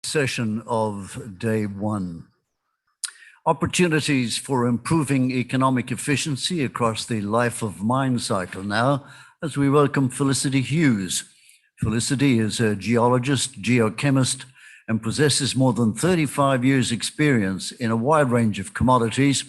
session of day one. Opportunities for improving economic efficiency across the life of mine cycle now, as we welcome Felicity Hughes. Felicity is a geologist, geochemist, and possesses more than 35 years' experience in a wide range of commodities.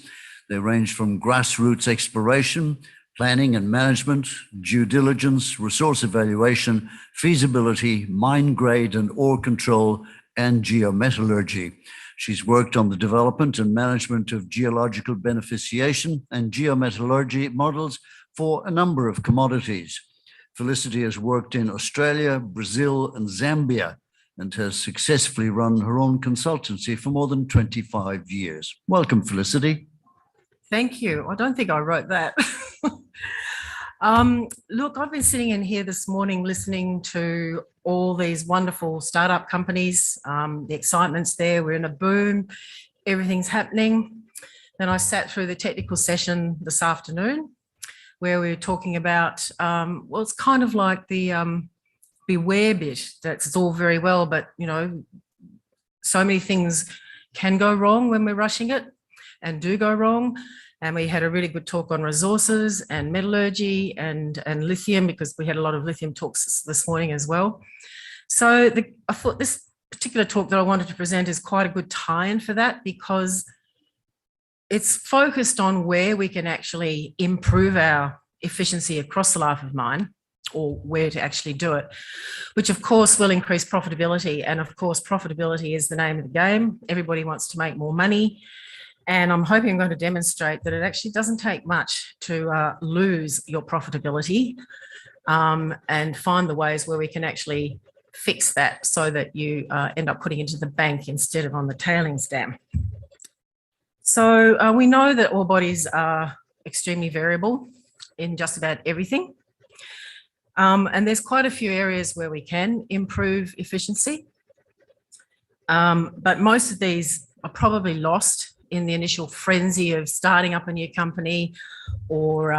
They range from grassroots exploration, planning and management, due diligence, resource evaluation, feasibility, mine grade and ore control, and geometallurgy. She's worked on the development and management of geological beneficiation and geometallurgy models for a number of commodities. Felicity has worked in Australia, Brazil, and Zambia, and has successfully run her own consultancy for more than 25 years. Welcome, Felicity. Thank you. I don't think I wrote that. Look, I've been sitting in here this morning listening to all these wonderful startup companies. The excitement's there. We're in a boom. Everything's happening. Then I sat through the technical session this afternoon where we were talking about, well, it's kind of like the beware bit. That's all very well, but, you know, so many things can go wrong when we're rushing it and do go wrong. And we had a really good talk on resources and metallurgy and lithium, because we had a lot of lithium talks this morning as well. So I thought this particular talk that I wanted to present is quite a good tie-in for that, because it's focused on where we can actually improve our efficiency across the life of mine, or where to actually do it, which of course will increase profitability. And of course, profitability is the name of the game. Everybody wants to make more money. And I'm hoping I'm going to demonstrate that it actually doesn't take much to lose your profitability, and find the ways where we can actually fix that so that you end up putting into the bank instead of on the tailings dam. So we know that ore bodies are extremely variable in just about everything. And there's quite a few areas where we can improve efficiency. But most of these are probably lost in the initial frenzy of starting up a new company, or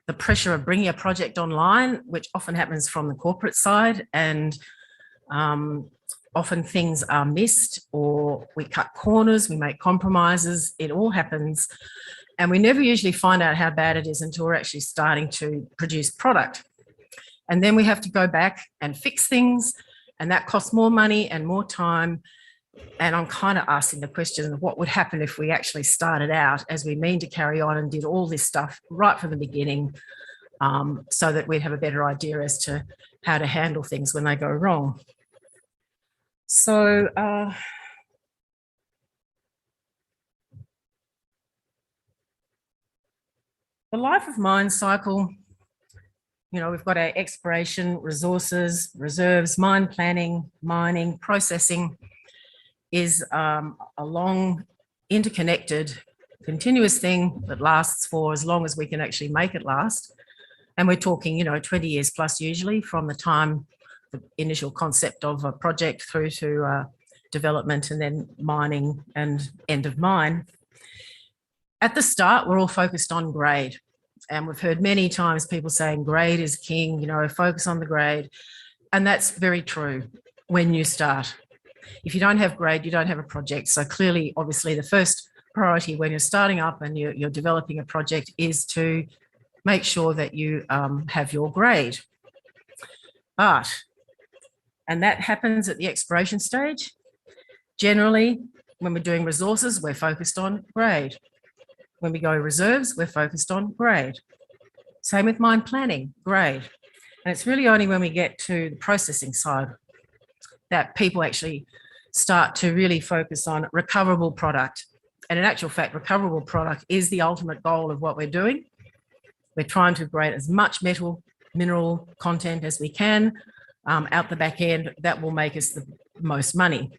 the pressure of bringing a project online, which often happens from the corporate side. And often things are missed, or we cut corners, we make compromises, it all happens. And we never usually find out how bad it is until we're actually starting to produce product. And then we have to go back and fix things, and that costs more money and more time. And I'm kind of asking the question of what would happen if we actually started out as we mean to carry on and did all this stuff right from the beginning, so that we'd have a better idea as to how to handle things when they go wrong. So the life of mine cycle, you know, we've got our exploration, resources, reserves, mine planning, mining, processing, is a long, interconnected, continuous thing that lasts for as long as we can actually make it last. And we're talking, you know, 20 years plus usually, from the time the initial concept of a project through to development and then mining and end of mine. At the start, we're all focused on grade. And we've heard many times people saying grade is king, you know, focus on the grade. And that's very true when you start. If you don't have grade, you don't have a project. So clearly, obviously, the first priority when you're starting up and you're developing a project is to make sure that you have your grade. And that happens at the exploration stage. Generally, when we're doing resources, we're focused on grade. When we go reserves, we're focused on grade. Same with mine planning, grade. And it's really only when we get to the processing side that people actually start to really focus on recoverable product. And in actual fact, recoverable product is the ultimate goal of what we're doing. We're trying to create as much mineral content as we can out the back end. That will make us the most money.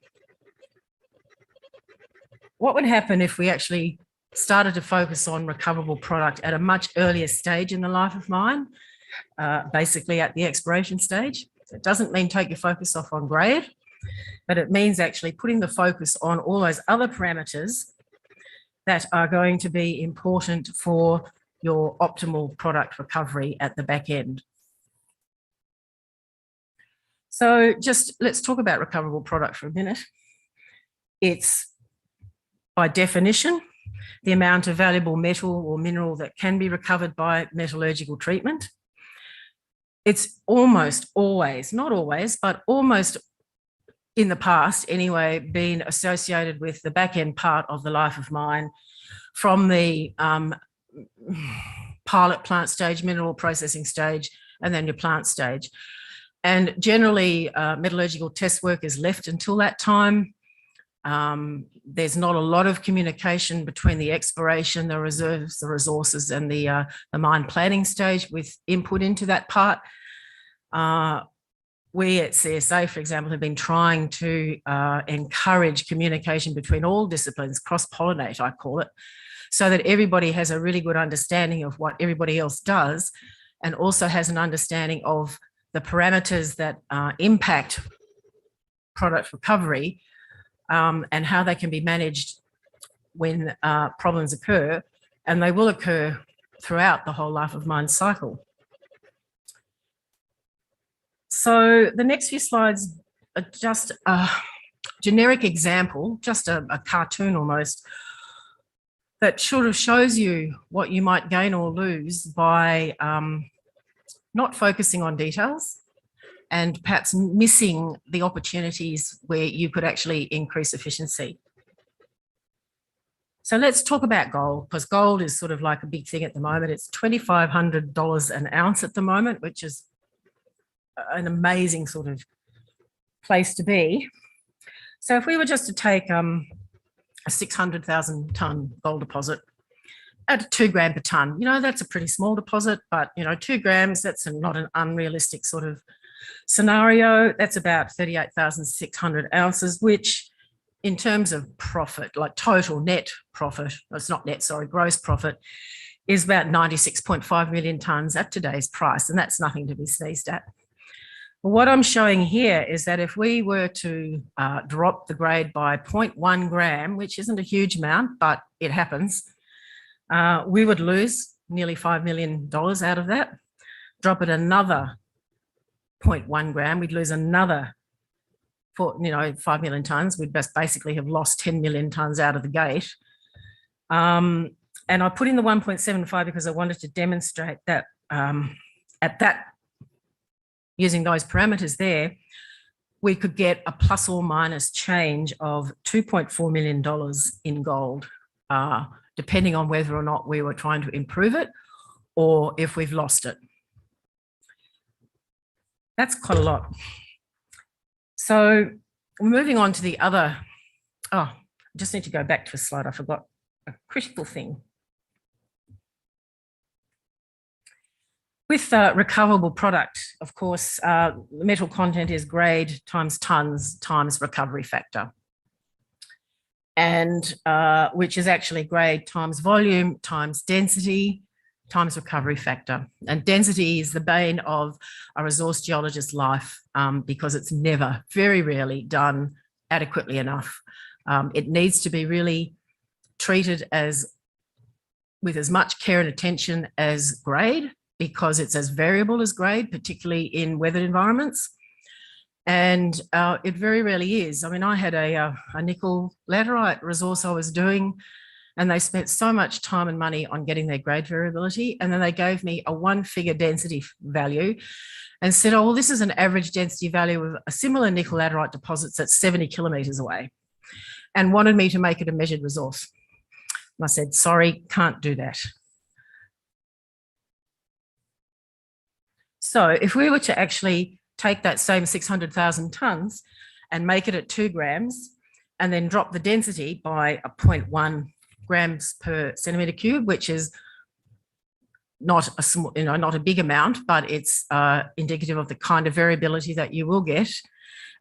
What would happen if we actually started to focus on recoverable product at a much earlier stage in the life of mine, basically at the exploration stage? It doesn't mean take your focus off on grade, but it means actually putting the focus on all those other parameters that are going to be important for your optimal product recovery at the back end. So just let's talk about recoverable product for a minute. It's by definition the amount of valuable metal or mineral that can be recovered by metallurgical treatment. It's almost always, not always, but almost in the past anyway, been associated with the back end part of the life of mine from the pilot plant stage, mineral processing stage, and then your plant stage. And generally, metallurgical test work is left until that time. There's not a lot of communication between the exploration, the reserves, the resources, and the mine planning stage with input into that part. We at CSA, for example, have been trying to encourage communication between all disciplines, cross-pollinate, I call it, so that everybody has a really good understanding of what everybody else does and also has an understanding of the parameters that impact product recovery and how they can be managed when problems occur, and they will occur throughout the whole life of mine cycle. So the next few slides are just a generic example, just a cartoon almost, that sort of shows you what you might gain or lose by not focusing on details and perhaps missing the opportunities where you could actually increase efficiency. So let's talk about gold, because gold is sort of like a big thing at the moment. It's $2,500 an ounce at the moment, which is an amazing sort of place to be. So if we were just to take a 600,000 tonne gold deposit at 2 gram per tonne, you know, that's a pretty small deposit, but, you know, 2 grams, that's not an unrealistic sort of scenario. That's about 38,600 ounces, which in terms of profit, like total net profit, it's not net, sorry, gross profit, is about 96.5 million tonnes at today's price, and that's nothing to be sneezed at. What I'm showing here is that if we were to drop the grade by 0.1 gram, which isn't a huge amount, but it happens, we would lose nearly $5 million out of that. Drop it another 0.1 gram, we'd lose another 5 million tonnes. We'd basically have lost 10 million tonnes out of the gate. And I put in the 1.75 because I wanted to demonstrate that at that, using those parameters there, we could get a plus or minus change of $2.4 million in gold, depending on whether or not we were trying to improve it or if we've lost it. That's quite a lot. So moving on to the other, I just need to go back to a slide. I forgot a critical thing. With recoverable product, of course, metal content is grade times tonnes times recovery factor, and which is actually grade times volume times density times recovery factor. And density is the bane of a resource geologist's life because it's never, very rarely done adequately enough. It needs to be really treated with as much care and attention as grade, because it's as variable as grade, particularly in weathered environments. And it very rarely is. I mean, I had a nickel laterite resource I was doing, and they spent so much time and money on getting their grade variability. And then they gave me a 1-figure density value and said, oh, well, this is an average density value of a similar nickel laterite deposits that's 70 kilometres away, and wanted me to make it a measured resource. And I said, sorry, can't do that. So if we were to actually take that same 600,000 tonnes and make it at 2 grams and then drop the density by a 0.1 grams per centimetre cube, which is not a small, not a big amount, but it's indicative of the kind of variability that you will get.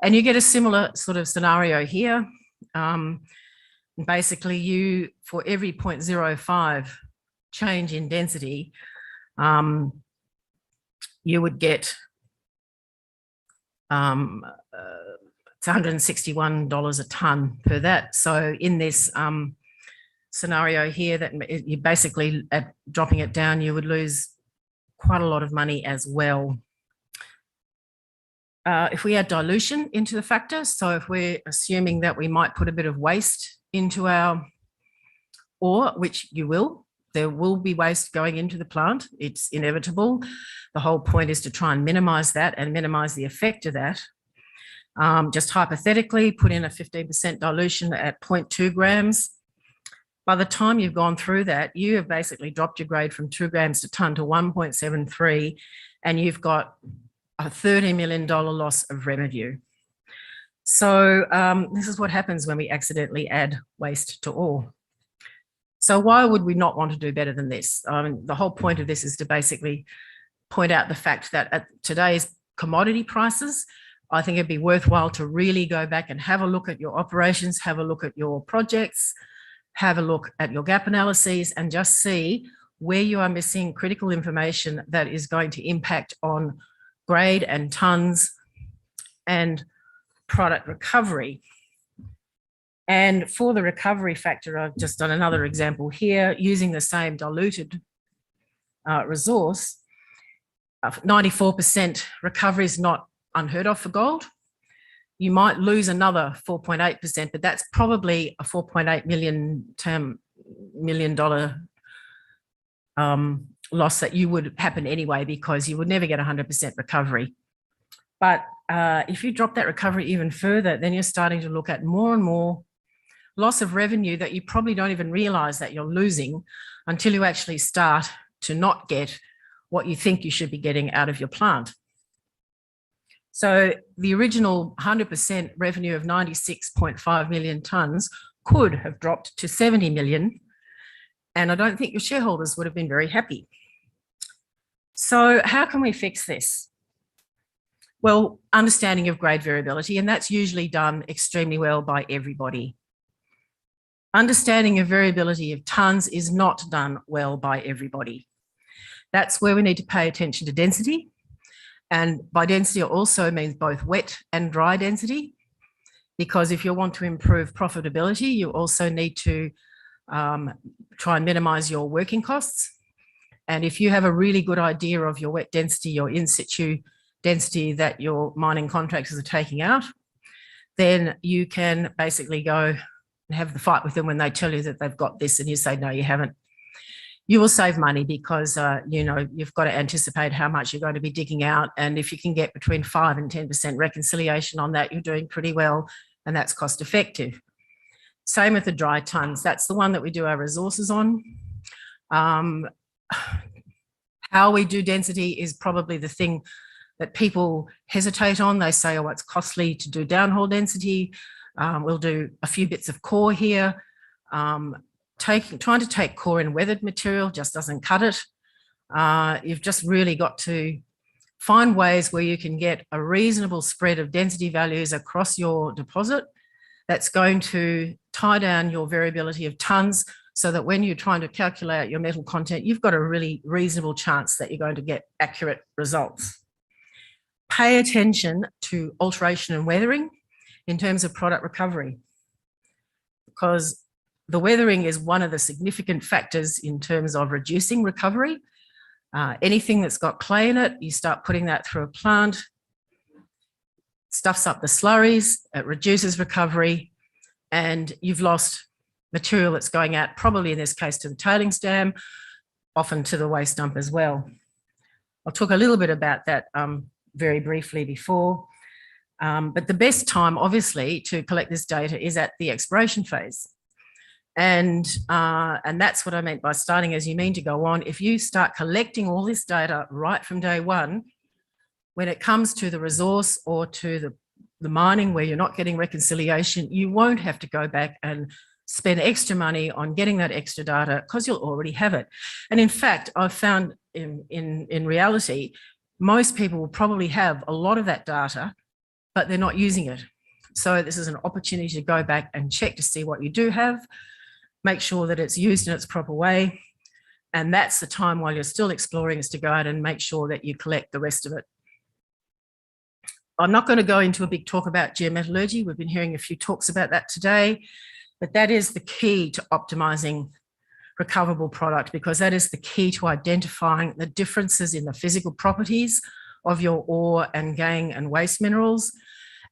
And you get a similar sort of scenario here. Basically, you, for every 0.05 change in density, you would get it's $161 a tonne per that. So in this scenario here, that you basically, at dropping it down, you would lose quite a lot of money as well. if we add dilution into the factor, so if we're assuming that we might put a bit of waste into our ore, which you will, there will be waste going into the plant. It's inevitable. The whole point is to try and minimize that and minimize the effect of that. Just hypothetically, put in a 15% dilution at 0.2 grams. By the time you've gone through that, you have basically dropped your grade from 2 grams a tonne to 1.73, and you've got a $30 million loss of revenue. So this is what happens when we accidentally add waste to ore. So why would we not want to do better than this? The whole point of this is to basically point out the fact that at today's commodity prices, I think it'd be worthwhile to really go back and have a look at your operations, have a look at your projects, have a look at your gap analyses, and just see where you are missing critical information that is going to impact on grade and tonnes and product recovery. And for the recovery factor, I've just done another example here using the same diluted resource. 94% recovery is not unheard of for gold. You might lose another 4.8%, but that's probably a $4.8 million loss that you would happen anyway, because you would never get 100% recovery. But if you drop that recovery even further, then you're starting to look at more and more loss of revenue that you probably don't even realize that you're losing until you actually start to not get what you think you should be getting out of your plant. So the original 100% revenue of 96.5 million tonnes could have dropped to 70 million, and I don't think your shareholders would have been very happy. So how can we fix this? Well, understanding of grade variability, and that's usually done extremely well by everybody. Understanding of variability of tonnes is not done well by everybody. That's where we need to pay attention to density. And by density, it also means both wet and dry density, because if you want to improve profitability, you also need to try and minimize your working costs. And if you have a really good idea of your wet density, your in situ density that your mining contractors are taking out, then you can basically go and have the fight with them when they tell you that they've got this and you say, no, you haven't. You will save money because, you've got to anticipate how much you're going to be digging out. And if you can get between 5 and 10% reconciliation on that, you're doing pretty well, and that's cost effective. Same with the dry tonnes. That's the one that we do our resources on. How we do density is probably the thing that people hesitate on. They say, oh, it's costly to do downhole density. We'll do a few bits of core here. Trying to take core in weathered material just doesn't cut it. You've just really got to find ways where you can get a reasonable spread of density values across your deposit that's going to tie down your variability of tonnes, so that when you're trying to calculate your metal content, you've got a really reasonable chance that you're going to get accurate results. Pay attention to alteration and weathering in terms of product recovery, because the weathering is one of the significant factors in terms of reducing recovery. Anything that's got clay in it, you start putting that through a plant, stuffs up the slurries, it reduces recovery, and you've lost material that's going out, probably in this case to the tailings dam, often to the waste dump as well. I'll talk a little bit about that very briefly before. But the best time, obviously, to collect this data is at the exploration phase. And that's what I meant by starting as you mean to go on. If you start collecting all this data right from day one, when it comes to the resource or to the mining where you're not getting reconciliation, you won't have to go back and spend extra money on getting that extra data, because you'll already have it. And in fact, I've found in reality, most people will probably have a lot of that data, but they're not using it. So this is an opportunity to go back and check to see what you do have, make sure that it's used in its proper way. And that's the time while you're still exploring, is to go out and make sure that you collect the rest of it. I'm not going to go into a big talk about geometallurgy. We've been hearing a few talks about that today, but that is the key to optimizing recoverable product, because that is the key to identifying the differences in the physical properties of your ore and gangue and waste minerals,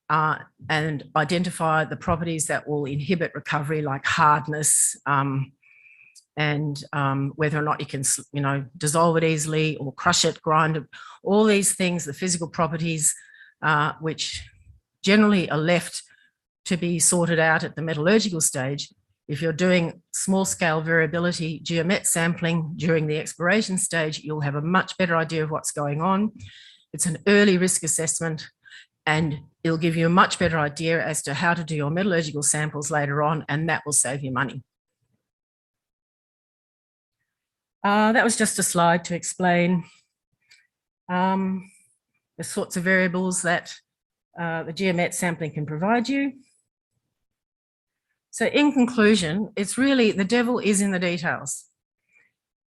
and identify the properties that will inhibit recovery, like hardness, and whether or not you can, dissolve it easily or crush it, grind it, all these things, the physical properties, which generally are left to be sorted out at the metallurgical stage. If you're doing small scale variability geomet sampling during the exploration stage, you'll have a much better idea of what's going on. It's an early risk assessment, and it'll give you a much better idea as to how to do your metallurgical samples later on, and that will save you money. That was just a slide to explain the sorts of variables that the geomet sampling can provide you. So in conclusion, it's really, the devil is in the details.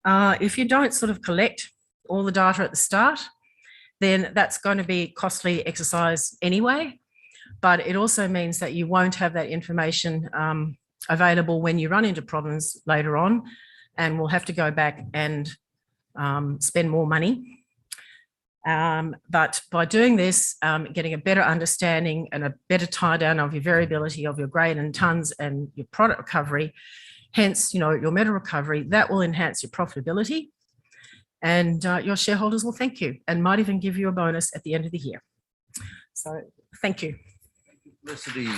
If you don't sort of collect all the data at the start, then that's going to be a costly exercise anyway. But it also means that you won't have that information available when you run into problems later on, and we'll have to go back and spend more money. But by doing this, getting a better understanding and a better tie down of your variability of your grade and tons and your product recovery, hence, your metal recovery, that will enhance your profitability, and your shareholders will thank you and might even give you a bonus at the end of the year. So thank you. Felicity.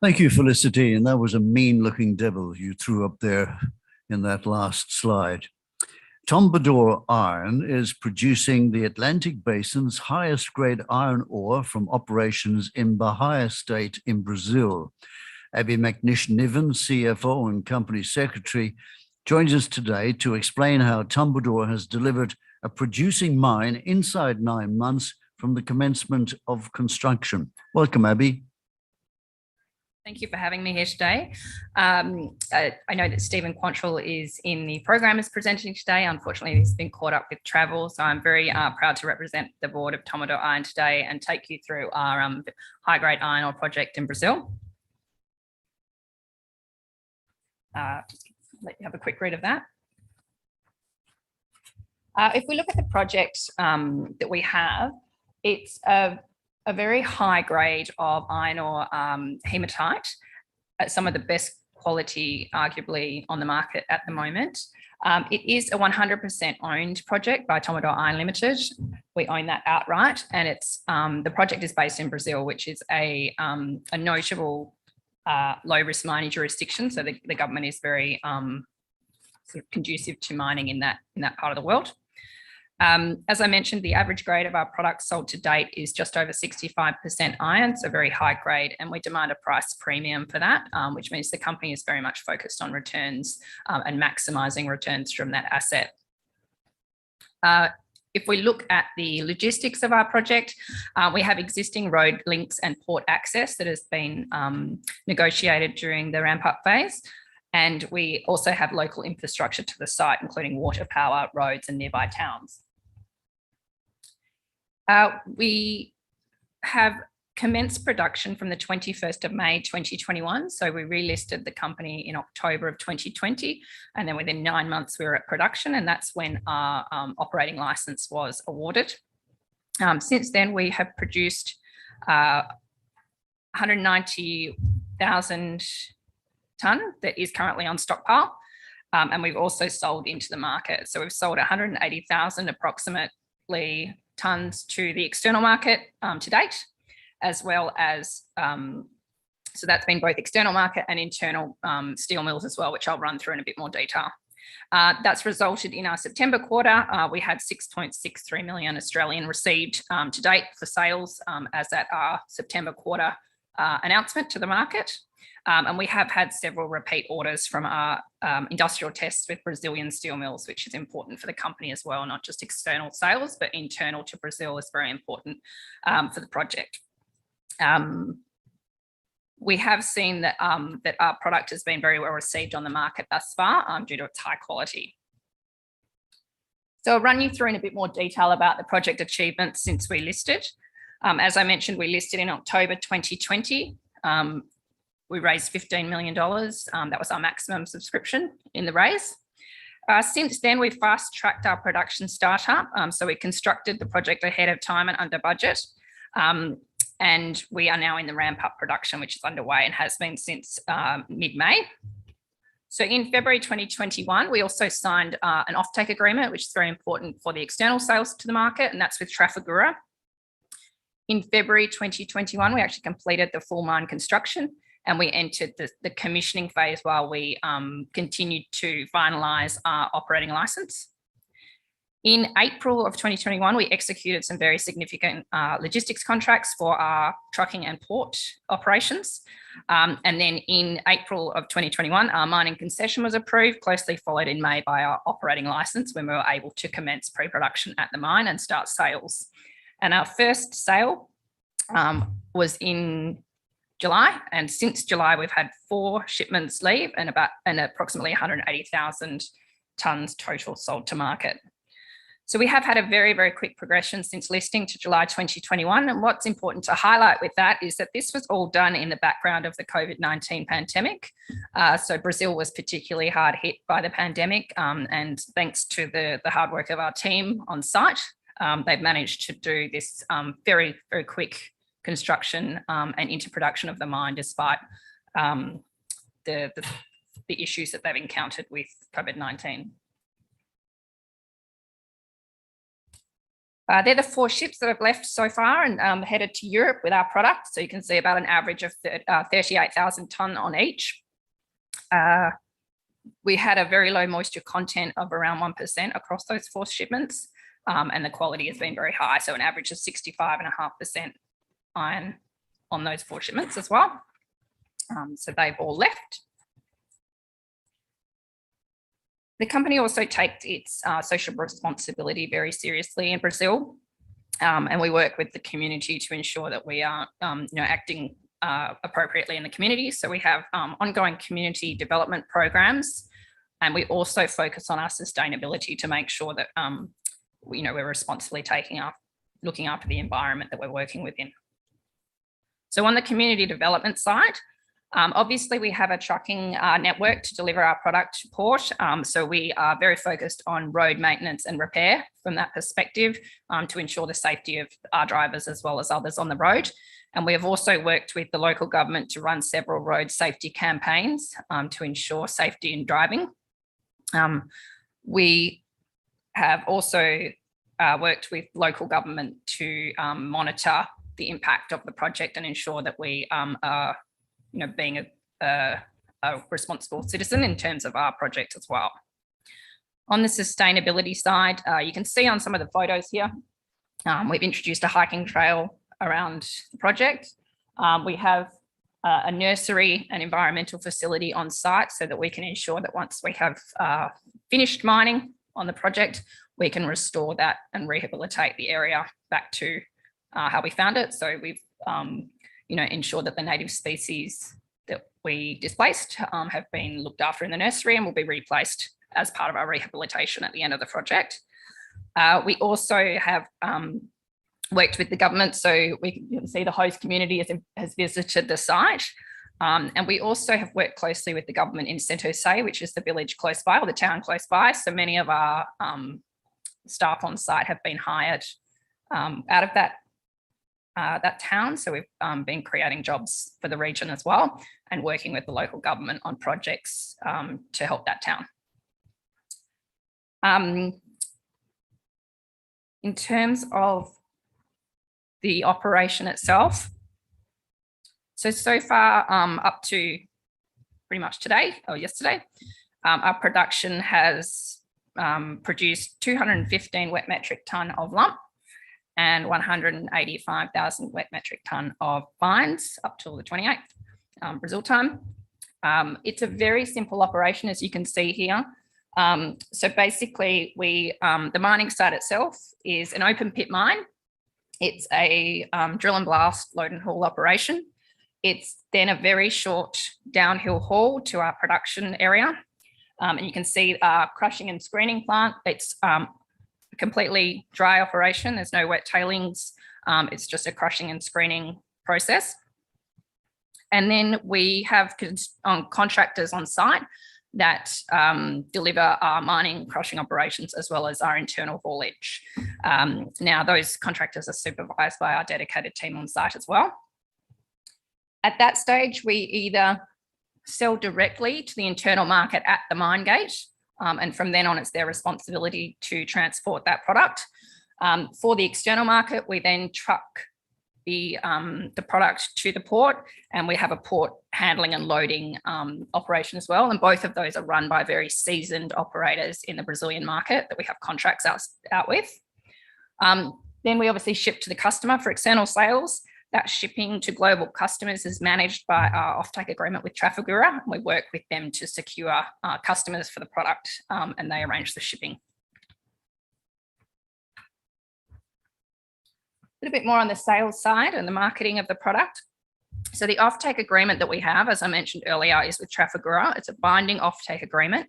Thank you, Felicity. And that was a mean looking devil you threw up there in that last slide. Tombador Iron is producing the Atlantic Basin's highest grade iron ore from operations in Bahia State in Brazil. Abby Macnish Niven, CFO and Company Secretary, joins us today to explain how Tombador has delivered a producing mine inside 9 months from the commencement of construction. Welcome, Abby. Thank you for having me here today. I know that Stephen Quantrill is in the program as presenting today. Unfortunately, he's been caught up with travel, so I'm very proud to represent the board of Tombador Iron today and take you through our high-grade iron ore project in Brazil. Just let you have a quick read of that. If we look at the project that we have, it's a very high grade of iron ore hematite at some of the best quality, arguably, on the market at the moment. It is a 100% owned project by Tombador Iron Ltd. We own that outright, and it's the project is based in Brazil, which is a notable low risk mining jurisdiction. So the government is very sort of conducive to mining in that part of the world. As I mentioned, the average grade of our products sold to date is just over 65% iron, so very high grade, and we demand a price premium for that, which means the company is very much focused on returns and maximising returns from that asset. If we look at the logistics of our project, we have existing road links and port access that has been negotiated during the ramp-up phase. And we also have local infrastructure to the site, including water, power, roads, and nearby towns. We have commenced production from the 21st of May 2021. So we relisted the company in October of 2020. And then within 9 months, we were at production. And that's when our operating license was awarded. Since then, we have produced 190,000 tonne that is currently on stockpile. And we've also sold into the market. So we've sold 180,000 approximately tonnes to the external market to date, as well as, so that's been both external market and internal steel mills as well, which I'll run through in a bit more detail. That's resulted in our September quarter. We had 6.63 million Australian received to date for sales as at our September quarter announcement to the market. And we have had several repeat orders from our industrial tests with Brazilian steel mills, which is important for the company as well, not just external sales, but internal to Brazil is very important for the project. We have seen that, that our product has been very well received on the market thus far due to its high quality. So I'll run you through in a bit more detail about the project achievements since we listed. As I mentioned, we listed in October 2020. We raised $15 million. That was our maximum subscription in the raise. Since then, we've fast-tracked our production startup. So we constructed the project ahead of time and under budget. And we are now in the ramp-up production, which is underway and has been since mid-May. So in February 2021, we also signed an offtake agreement, which is very important for the external sales to the market, and that's with Trafigura. In February 2021, we actually completed the full mine construction, and we entered the commissioning phase while we continued to finalise our operating licence. In April of 2021, we executed some very significant logistics contracts for our trucking and port operations. And then in April of 2021, our mining concession was approved, closely followed in May by our operating licence, when we were able to commence pre-production at the mine and start sales. And our first sale was in July, and since July we've had 4 shipments leave and approximately 180,000 tonnes total sold to market. So we have had a very, very quick progression since listing to July 2021. And what's important to highlight with that is that this was all done in the background of the COVID-19 pandemic. So Brazil was particularly hard hit by the pandemic, and thanks to the hard work of our team on site, they've managed to do this very, very quick construction and into production of the mine, despite the issues that they've encountered with COVID-19. They're the 4 ships that have left so far and headed to Europe with our product. So you can see about an average of 38,000 tonne on each. We had a very low moisture content of around 1% across those 4 shipments, and the quality has been very high. So an average of 65.5% iron on those 4 shipments as well. So they've all left. The company also takes its social responsibility very seriously in Brazil, and we work with the community to ensure that we are acting appropriately in the community. So we have ongoing community development programs, and we also focus on our sustainability to make sure that we're responsibly looking after the environment that we're working within. So on the community development side, obviously, we have a trucking network to deliver our product to port. So we are very focused on road maintenance and repair from that perspective, to ensure the safety of our drivers as well as others on the road. And we have also worked with the local government to run several road safety campaigns to ensure safety in driving. We have also worked with local government to monitor the impact of the project and ensure that we are being a responsible citizen in terms of our project as well. On the sustainability side, you can see on some of the photos here, we've introduced a hiking trail around the project. We have a nursery and environmental facility on site so that we can ensure that once we have finished mining on the project, we can restore that and rehabilitate the area back to how we found it. So we've ensure that the native species that we displaced have been looked after in the nursery and will be replaced as part of our rehabilitation at the end of the project. We also have worked with the government, so we can see the host community has visited the site. And we also have worked closely with the government in Santosé, which is the village close by, or the town close by. So many of our staff on site have been hired out of that town. So we've been creating jobs for the region as well and working with the local government on projects to help that town. In terms of the operation itself, so far up to pretty much today or yesterday, our production has produced 215 wet metric tonne of lump and 185,000 wet metric tonne of fines up till the 28th Brazil time. It's a very simple operation, as you can see here. So basically, the mining site itself is an open pit mine. It's a drill and blast, load and haul operation. It's then a very short downhill haul to our production area. And you can see our crushing and screening plant. It's completely dry operation. There's no wet tailings. It's just a crushing and screening process. And then we have contractors on site that deliver our mining crushing operations as well as our internal haulage. Now, those contractors are supervised by our dedicated team on site as well. At that stage, we either sell directly to the internal market at the mine gate, and from then on, it's their responsibility to transport that product. For the external market, we then truck the product to the port, and we have a port handling and loading operation as well. And both of those are run by very seasoned operators in the Brazilian market that we have contracts out with. Then we obviously ship to the customer for external sales. That shipping to global customers is managed by our offtake agreement with Trafigura. We work with them to secure customers for the product, and they arrange the shipping. A little bit more on the sales side and the marketing of the product. So the offtake agreement that we have, as I mentioned earlier, is with Trafigura. It's a binding offtake agreement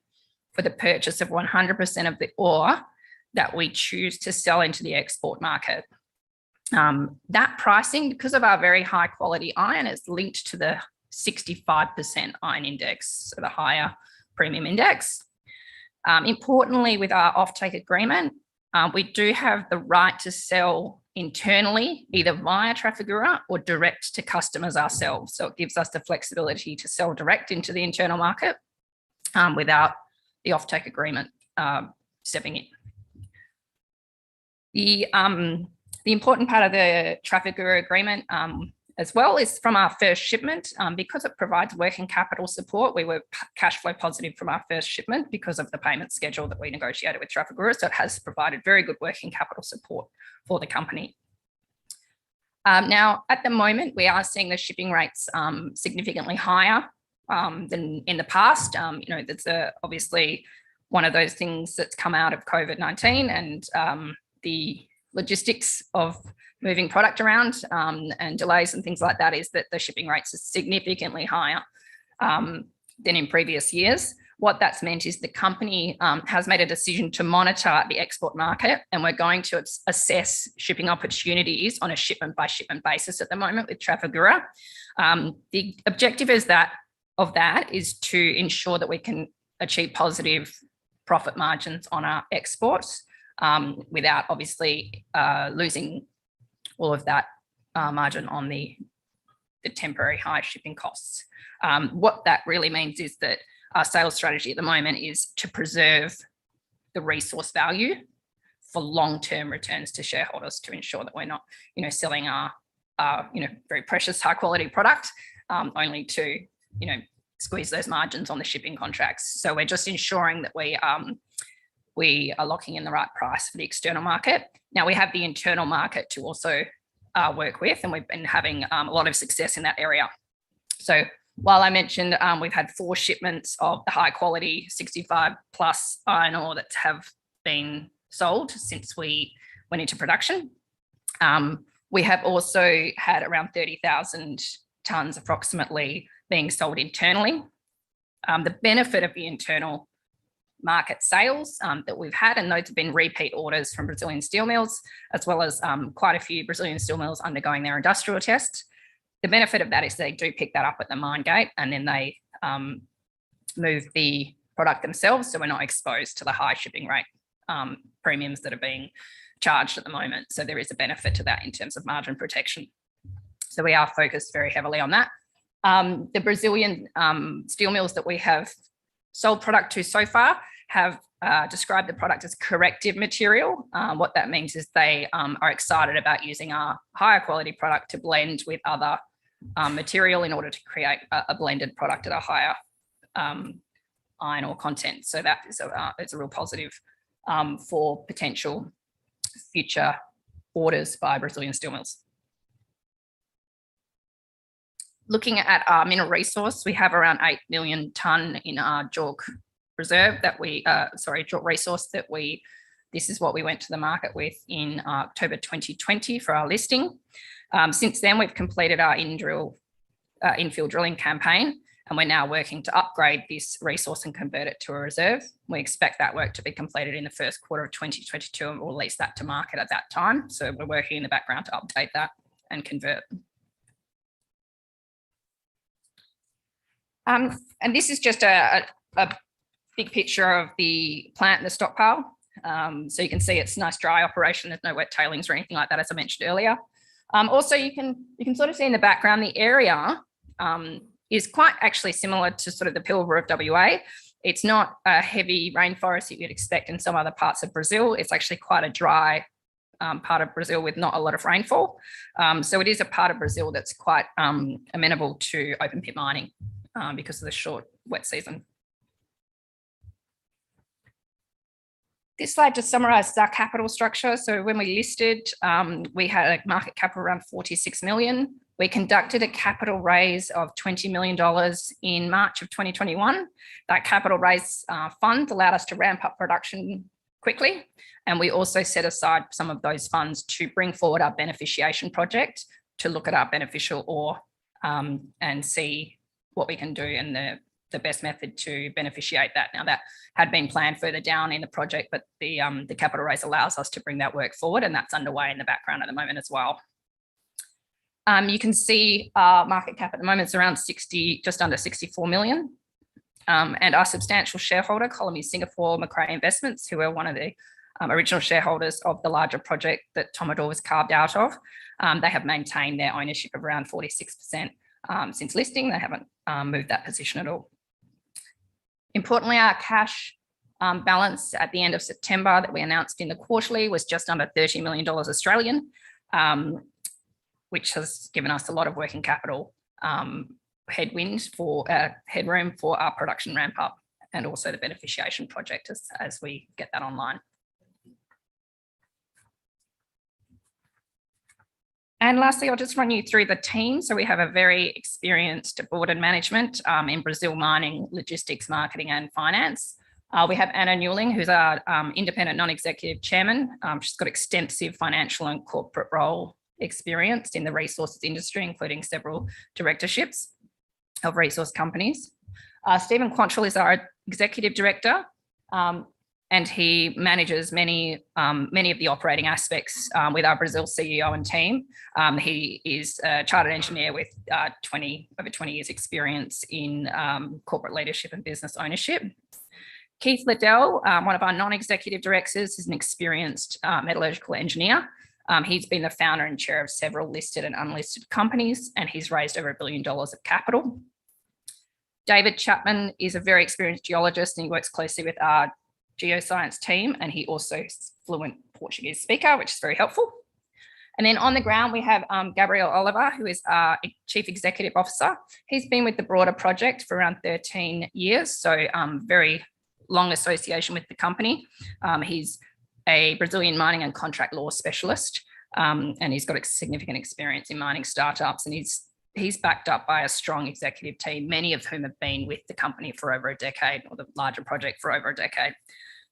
for the purchase of 100% of the ore that we choose to sell into the export market. That pricing, because of our very high quality iron, is linked to the 65% iron index, so the higher premium index. Importantly, with our offtake agreement, we do have the right to sell internally, either via Trafigura or direct to customers ourselves. So it gives us the flexibility to sell direct into the internal market without the offtake agreement stepping in. The important part of the Trafigura agreement as well is from our first shipment, because it provides working capital support. We were cash flow positive from our first shipment because of the payment schedule that we negotiated with Trafigura. So it has provided very good working capital support for the company. Now, at the moment, we are seeing the shipping rates significantly higher than in the past. You know, that's obviously one of those things that's come out of COVID-19 and the logistics of moving product around and delays and things like that, is that the shipping rates are significantly higher than in previous years. What that's meant is the company has made a decision to monitor the export market, and we're going to assess shipping opportunities on a shipment by shipment basis at the moment with Trafigura. The objective is of that is to ensure that we can achieve positive profit margins on our exports without obviously losing all of that margin on the temporary high shipping costs. What that really means is that our sales strategy at the moment is to preserve the resource value for long-term returns to shareholders, to ensure that we're not, you know, selling our very precious high quality product only to, you know, squeeze those margins on the shipping contracts. So we're just ensuring that we are locking in the right price for the external market. Now we have the internal market to also work with, and we've been having a lot of success in that area. So while I mentioned we've had 4 shipments of the high quality 65 plus iron ore that have been sold since we went into production, we have also had around 30,000 tonnes approximately being sold internally. The benefit of the internal market sales that we've had, and those have been repeat orders from Brazilian steel mills, as well as quite a few Brazilian steel mills undergoing their industrial tests. The benefit of that is they do pick that up at the mine gate, and then they move the product themselves, so we're not exposed to the high shipping rate premiums that are being charged at the moment. So there is a benefit to that in terms of margin protection. So we are focused very heavily on that. The Brazilian steel mills that we have sold product to so far have described the product as corrective material. What that means is they are excited about using our higher quality product to blend with other material in order to create a blended product at a higher iron ore content. So that is it's a real positive for potential future orders by Brazilian steel mills. Looking at our mineral resource, we have around 8 million tonne in our JORC reserve that JORC resource that this is what we went to the market with in October 2020 for our listing. Since then, we've completed our infill drilling campaign, and we're now working to upgrade this resource and convert it to a reserve. We expect that work to be completed in the first quarter of 2022, and we'll release that to market at that time. So we're working in the background to update that and convert. And this is just a big picture of the plant and the stockpile. So you can see it's a nice dry operation. There's no wet tailings or anything like that, as I mentioned earlier. Also, you can sort of see in the background, the area is quite actually similar to sort of the Pilbara of WA. It's not a heavy rainforest that you'd expect in some other parts of Brazil. It's actually quite a dry part of Brazil with not a lot of rainfall. So it is a part of Brazil that's quite amenable to open pit mining because of the short wet season. This slide just summarizes our capital structure. So when we listed, we had a market cap of around 46 million. We conducted a capital raise of $20 million in March of 2021. That capital raise fund allowed us to ramp up production quickly. And we also set aside some of those funds to bring forward our beneficiation project to look at our beneficial ore and see what we can do and the best method to beneficiate that. Now, that had been planned further down in the project, but the capital raise allows us to bring that work forward, and that's underway in the background at the moment as well. You can see our market cap at the moment is around just under 64 million. And our substantial shareholder, Colony Singapore Macrae Investments, who are one of the original shareholders of the larger project that Tombador was carved out of, they have maintained their ownership of around 46% since listing. They haven't moved that position at all. Importantly, our cash balance at the end of September that we announced in the quarterly was just under $30 million Australian, which has given us a lot of working capital headroom for our production ramp up and also the beneficiation project as we get that online. And lastly, I'll just run you through the team. So we have a very experienced board and management in Brazil mining, logistics, marketing, and finance. We have Anna Newling, who's our independent non-executive chairman. She's got extensive financial and corporate role experience in the resources industry, including several directorships of resource companies. Stephen Quantrill is our executive director, and he manages many of the operating aspects with our Brazil CEO and team. He is a chartered engineer with over 20 years experience in corporate leadership and business ownership. Keith Liddell, one of our non-executive directors, is an experienced metallurgical engineer. He's been the founder and chair of several listed and unlisted companies, and he's raised over $1 billion of capital. David Chapman is a very experienced geologist, and he works closely with our geoscience team, and he also is fluent Portuguese speaker, which is very helpful. And then on the ground, we have Gabriel Oliver, who is our Chief Executive Officer. He's been with the broader project for around 13 years, so very long association with the company. He's a Brazilian mining and contract law specialist, and he's got a significant experience in mining startups, and he's backed up by a strong executive team, many of whom have been with the company for over a decade, or the larger project for over a decade.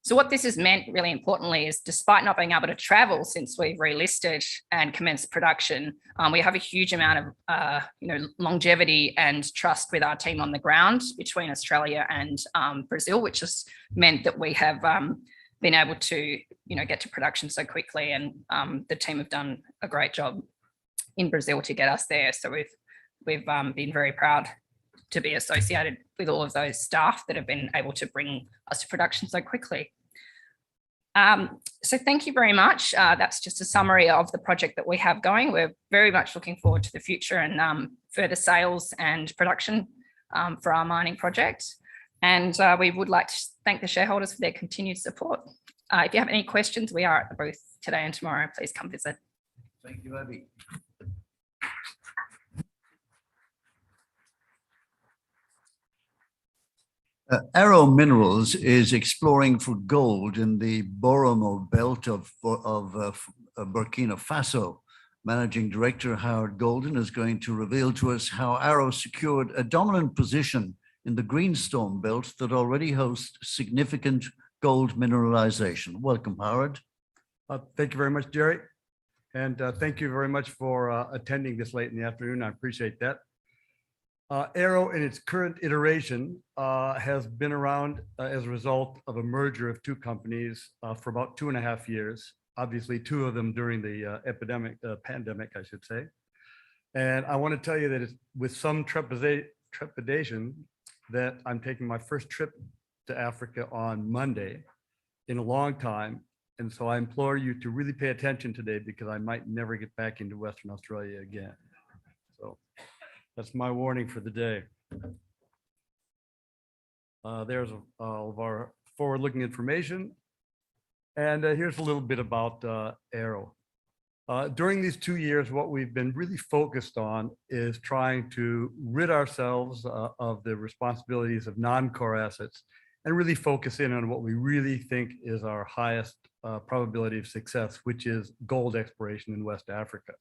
So what this has meant, really importantly, is despite not being able to travel since we've relisted and commenced production, we have a huge amount of longevity and trust with our team on the ground between Australia and Brazil, which has meant that we have been able to get to production so quickly, and the team have done a great job in Brazil to get us there. So we've been very proud to be associated with all of those staff that have been able to bring us to production so quickly. So thank you very much. That's just a summary of the project that we have going. We're very much looking forward to the future and further sales and production for our mining project. And we would like to thank the shareholders for their continued support. If you have any questions, we are at the booth today and tomorrow. Please come visit. Thank you, Abby. Arrow Minerals is exploring for gold in the Boromo belt of Burkina Faso. Managing Director Howard Golden is going to reveal to us how Arrow secured a dominant position in the greenstone belt that already hosts significant gold mineralization. Welcome, Howard. Thank you very much, Jerry. And thank you very much for attending this late in the afternoon. I appreciate that. Arrow, in its current iteration, has been around as a result of a merger of two companies for about 2.5 years. Obviously, two of them during the pandemic, I should say. And I want to tell you that it's with some trepidation that I'm taking my first trip to Africa on Monday in a long time. And so I implore you to really pay attention today because I might never get back into Western Australia again. So that's my warning for the day. There's all of our forward-looking information. And here's a little bit about Arrow. During these 2 years, what we've been really focused on is trying to rid ourselves of the responsibilities of non-core assets and really focus in on what we really think is our highest probability of success, which is gold exploration in West Africa.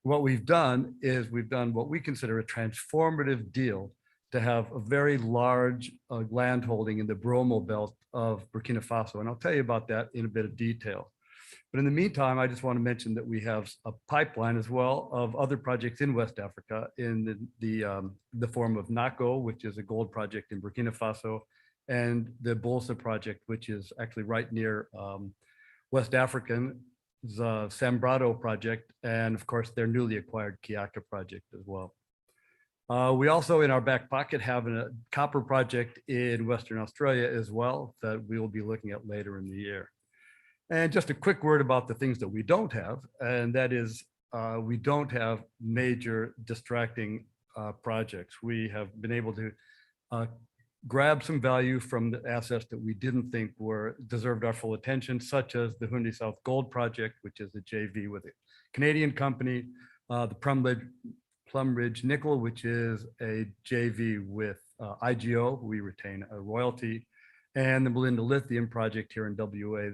What we've done is we've done what we consider a transformative deal to have a very large land holding in the Bromo belt of Burkina Faso. And I'll tell you about that in a bit of detail. But in the meantime, I just want to mention that we have a pipeline as well of other projects in West Africa in the form of Nako, which is a gold project in Burkina Faso, and the Bolsa project, which is actually right near West African, the Sambrado project, and of course their newly acquired Kiaka project as well. We also in our back pocket have a copper project in Western Australia as well that we will be looking at later in the year. And just a quick word about the things that we don't have, and that is we don't have major distracting projects. We have been able to grab some value from the assets that we didn't think deserved our full attention, such as the Hundi South Gold Project, which is a JV with a Canadian company, the Plum Ridge Nickel, which is a JV with IGO, we retain a royalty, and the Melinda Lithium project here in WA,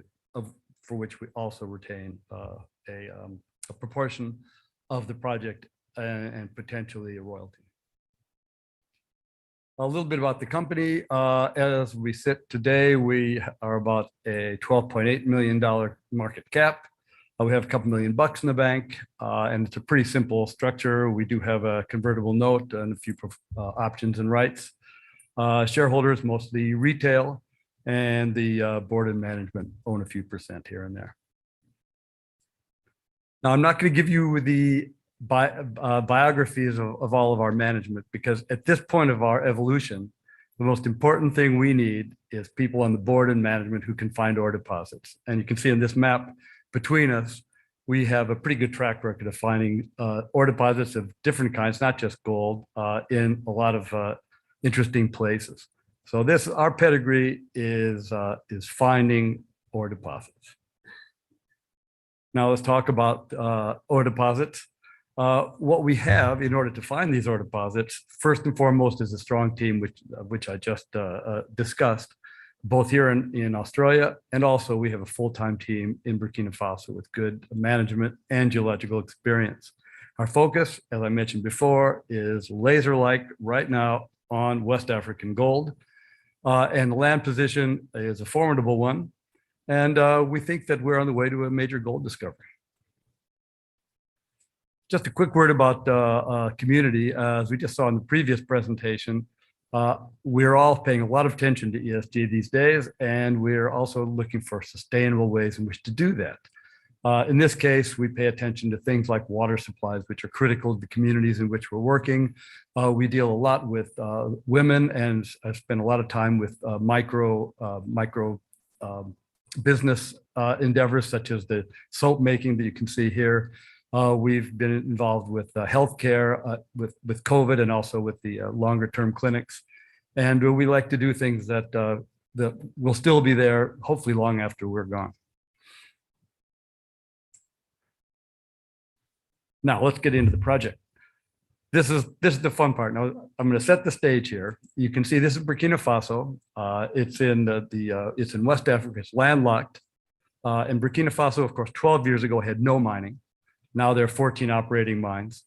for which we also retain a proportion of the project and potentially a royalty. A little bit about the company. As we sit today, we are about a $12.8 million market cap. We have a couple $1 million in the bank, and it's a pretty simple structure. We do have a convertible note and a few options and rights. Shareholders, mostly retail, and the board and management own a few percent here and there. Now, I'm not going to give you the biographies of all of our management, because at this point of our evolution, the most important thing we need is people on the board and management who can find ore deposits. And you can see in this map between us, we have a pretty good track record of finding ore deposits of different kinds, not just gold, in a lot of interesting places. So our pedigree is finding ore deposits. Now let's talk about ore deposits. What we have in order to find these ore deposits, first and foremost, is a strong team, which I just discussed, both here in Australia, and also we have a full-time team in Burkina Faso with good management and geological experience. Our focus, as I mentioned before, is laser-like right now on West African gold, and the land position is a formidable one, and we think that we're on the way to a major gold discovery. Just a quick word about community. As we just saw in the previous presentation, we're all paying a lot of attention to ESG these days, and we're also looking for sustainable ways in which to do that. In this case, we pay attention to things like water supplies, which are critical to the communities in which we're working. We deal a lot with women, and I spend a lot of time with micro business endeavors, such as the soap making that you can see here. We've been involved with healthcare, with COVID, and also with the longer term clinics. And we like to do things that will still be there, hopefully long after we're gone. Now let's get into the project. This is the fun part. Now I'm going to set the stage here. You can see this is Burkina Faso. It's in West Africa. It's landlocked. And Burkina Faso, of course, 12 years ago had no mining. Now there are 14 operating mines.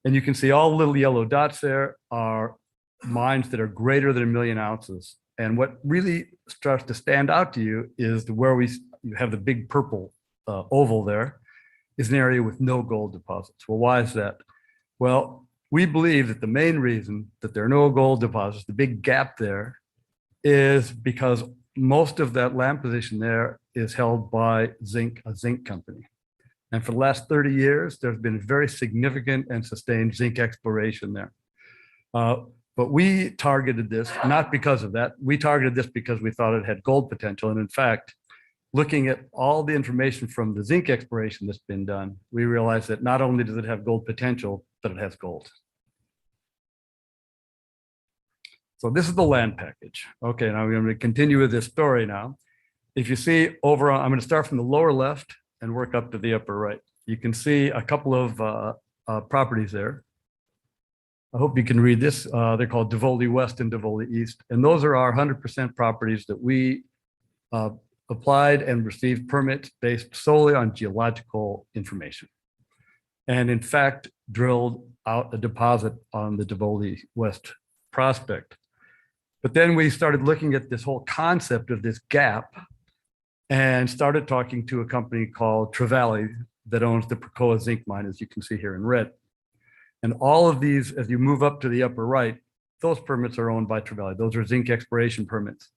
And you can see all the little yellow dots there are mines that are greater than 1 million ounces. And what really starts to stand out to you is where you have the big purple oval there is an area with no gold deposits. Well, why is that? Well, we believe that the main reason that there are no gold deposits, the big gap there, is because most of that land position there is held by a zinc company. And for the last 30 years, there's been very significant and sustained zinc exploration there. But we targeted this not because of that. We targeted this because we thought it had gold potential. And in fact, looking at all the information from the zinc exploration that's been done, we realized that not only does it have gold potential, but it has gold. So this is the land package. Okay, now I'm going to continue with this story now. If you see over, I'm going to start from the lower left and work up to the upper right. You can see a couple of properties there. I hope you can read this. They're called Divoli West and Divoli East. And those are our 100% properties that we applied and received permits based solely on geological information. And in fact, drilled out a deposit on the Divoli West prospect. But then we started looking at this whole concept of this gap and started talking to a company called Trevally that owns the Percoa zinc mine, as you can see here in red. And all of these, as you move up to the upper right, those permits are owned by Trevally. Those are zinc exploration permits.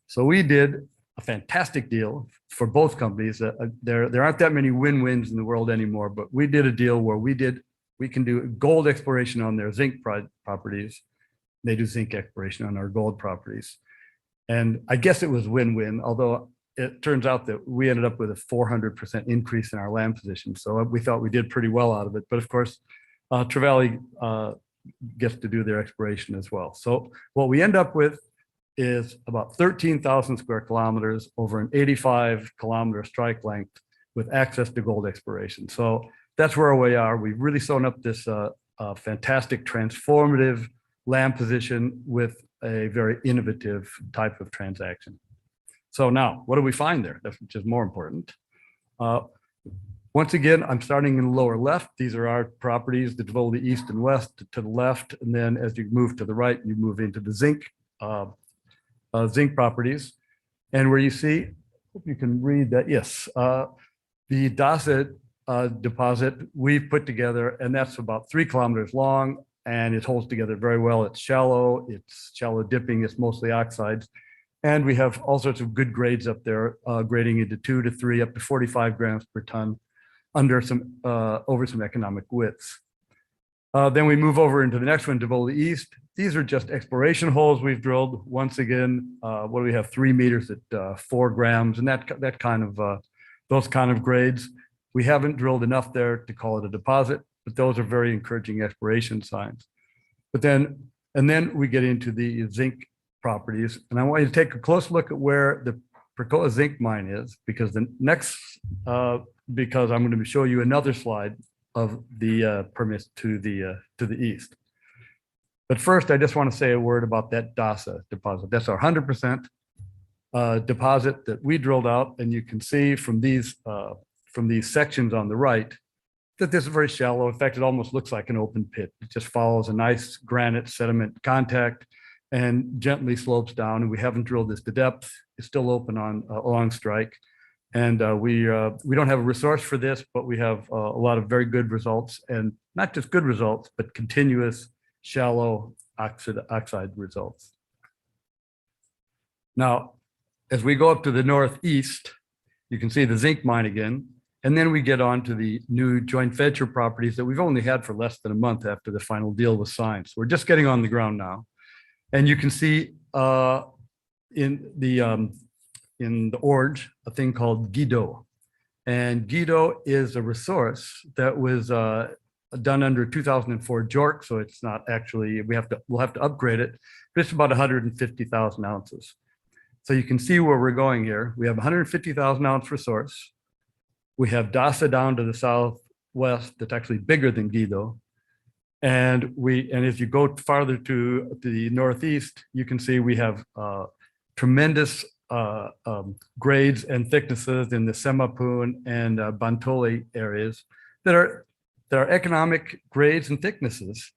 So we did a fantastic deal for both companies. There aren't that many win-wins in the world anymore, but we did a deal where we can do gold exploration on their zinc properties. They do zinc exploration on our gold properties. And I guess it was win-win, although it turns out that we ended up with a 400% increase in our land position. So we thought we did pretty well out of it. But of course, Trevally gets to do their exploration as well. So what we end up with is about 13,000 square kilometers over an 85-kilometer strike length with access to gold exploration. So that's where we are. We've really sewn up this fantastic transformative land position with a very innovative type of transaction. So now, what do we find there? That's which is more important. Once again, I'm starting in the lower left. These are our properties, the Divoli East and West to the left. And then as you move to the right, you move into the zinc properties. And where you see, hope you can read that, yes, the Dasa deposit we've put together, and that's about 3 kilometers long, and it holds together very well. It's shallow dipping, it's mostly oxides. And we have all sorts of good grades up there, grading into 2 to 3, up to 45 grams per ton under over some economic widths. Then we move over into the next one, Divoli East. These are just exploration holes we've drilled. Once again, what do we have? 3 meters at 4 grams, and that kind of those kind of grades. We haven't drilled enough there to call it a deposit, but those are very encouraging exploration signs. But then we get into the zinc properties, and I want you to take a close look at where the Percoa zinc mine is, because because I'm going to show you another slide of the permits to the east. But first, I just want to say a word about that Dasa deposit. That's our 100% deposit that we drilled out, and you can see from these sections on the right that this is very shallow. In fact, it almost looks like an open pit. It just follows a nice granite sediment contact and gently slopes down. And we haven't drilled this to depth. It's still open on along strike. And we don't have a resource for this, but we have a lot of very good results, and not just good results, but continuous shallow oxide results. Now, as we go up to the northeast, you can see the zinc mine again. And then we get on to the new joint venture properties that we've only had for less than a month after the final deal was signed. So we're just getting on the ground now. And you can see in the orange, a thing called Guido. And Guido is a resource that was done under 2004 JORC, so it's not actually, we'll have to upgrade it, but it's about 150,000 ounces. So you can see where we're going here. We have 150,000 ounce resource. We have Dasa down to the southwest that's actually bigger than Guido. And as you go farther to the northeast, you can see we have tremendous grades and thicknesses in the Semapun and Bantoli areas that are economic grades and thicknesses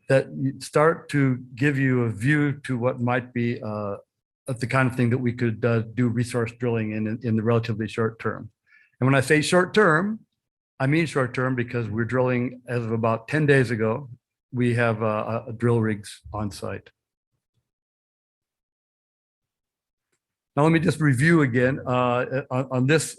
that start to give you a view to what might be the kind of thing that we could do resource drilling in the relatively short term. And when I say short term, I mean short term because we're drilling as of about 10 days ago. We have drill rigs on site. Now let me just review again. On this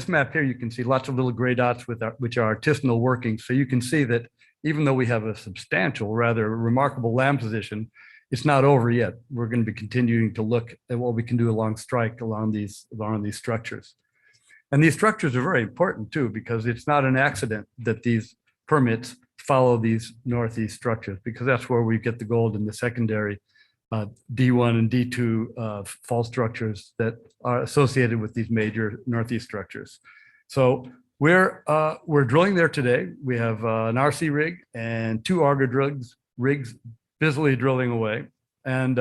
map here, you can see lots of little gray dots which are artisanal workings. So you can see that even though we have a substantial, rather remarkable land position, it's not over yet. We're going to be continuing to look at what we can do along strike along these structures. And these structures are very important too, because it's not an accident that these permits follow these northeast structures, because that's where we get the gold in the secondary D1 and D2 fault structures that are associated with these major northeast structures. So we're drilling there today. We have an RC rig and 2 auger rigs busily drilling away, and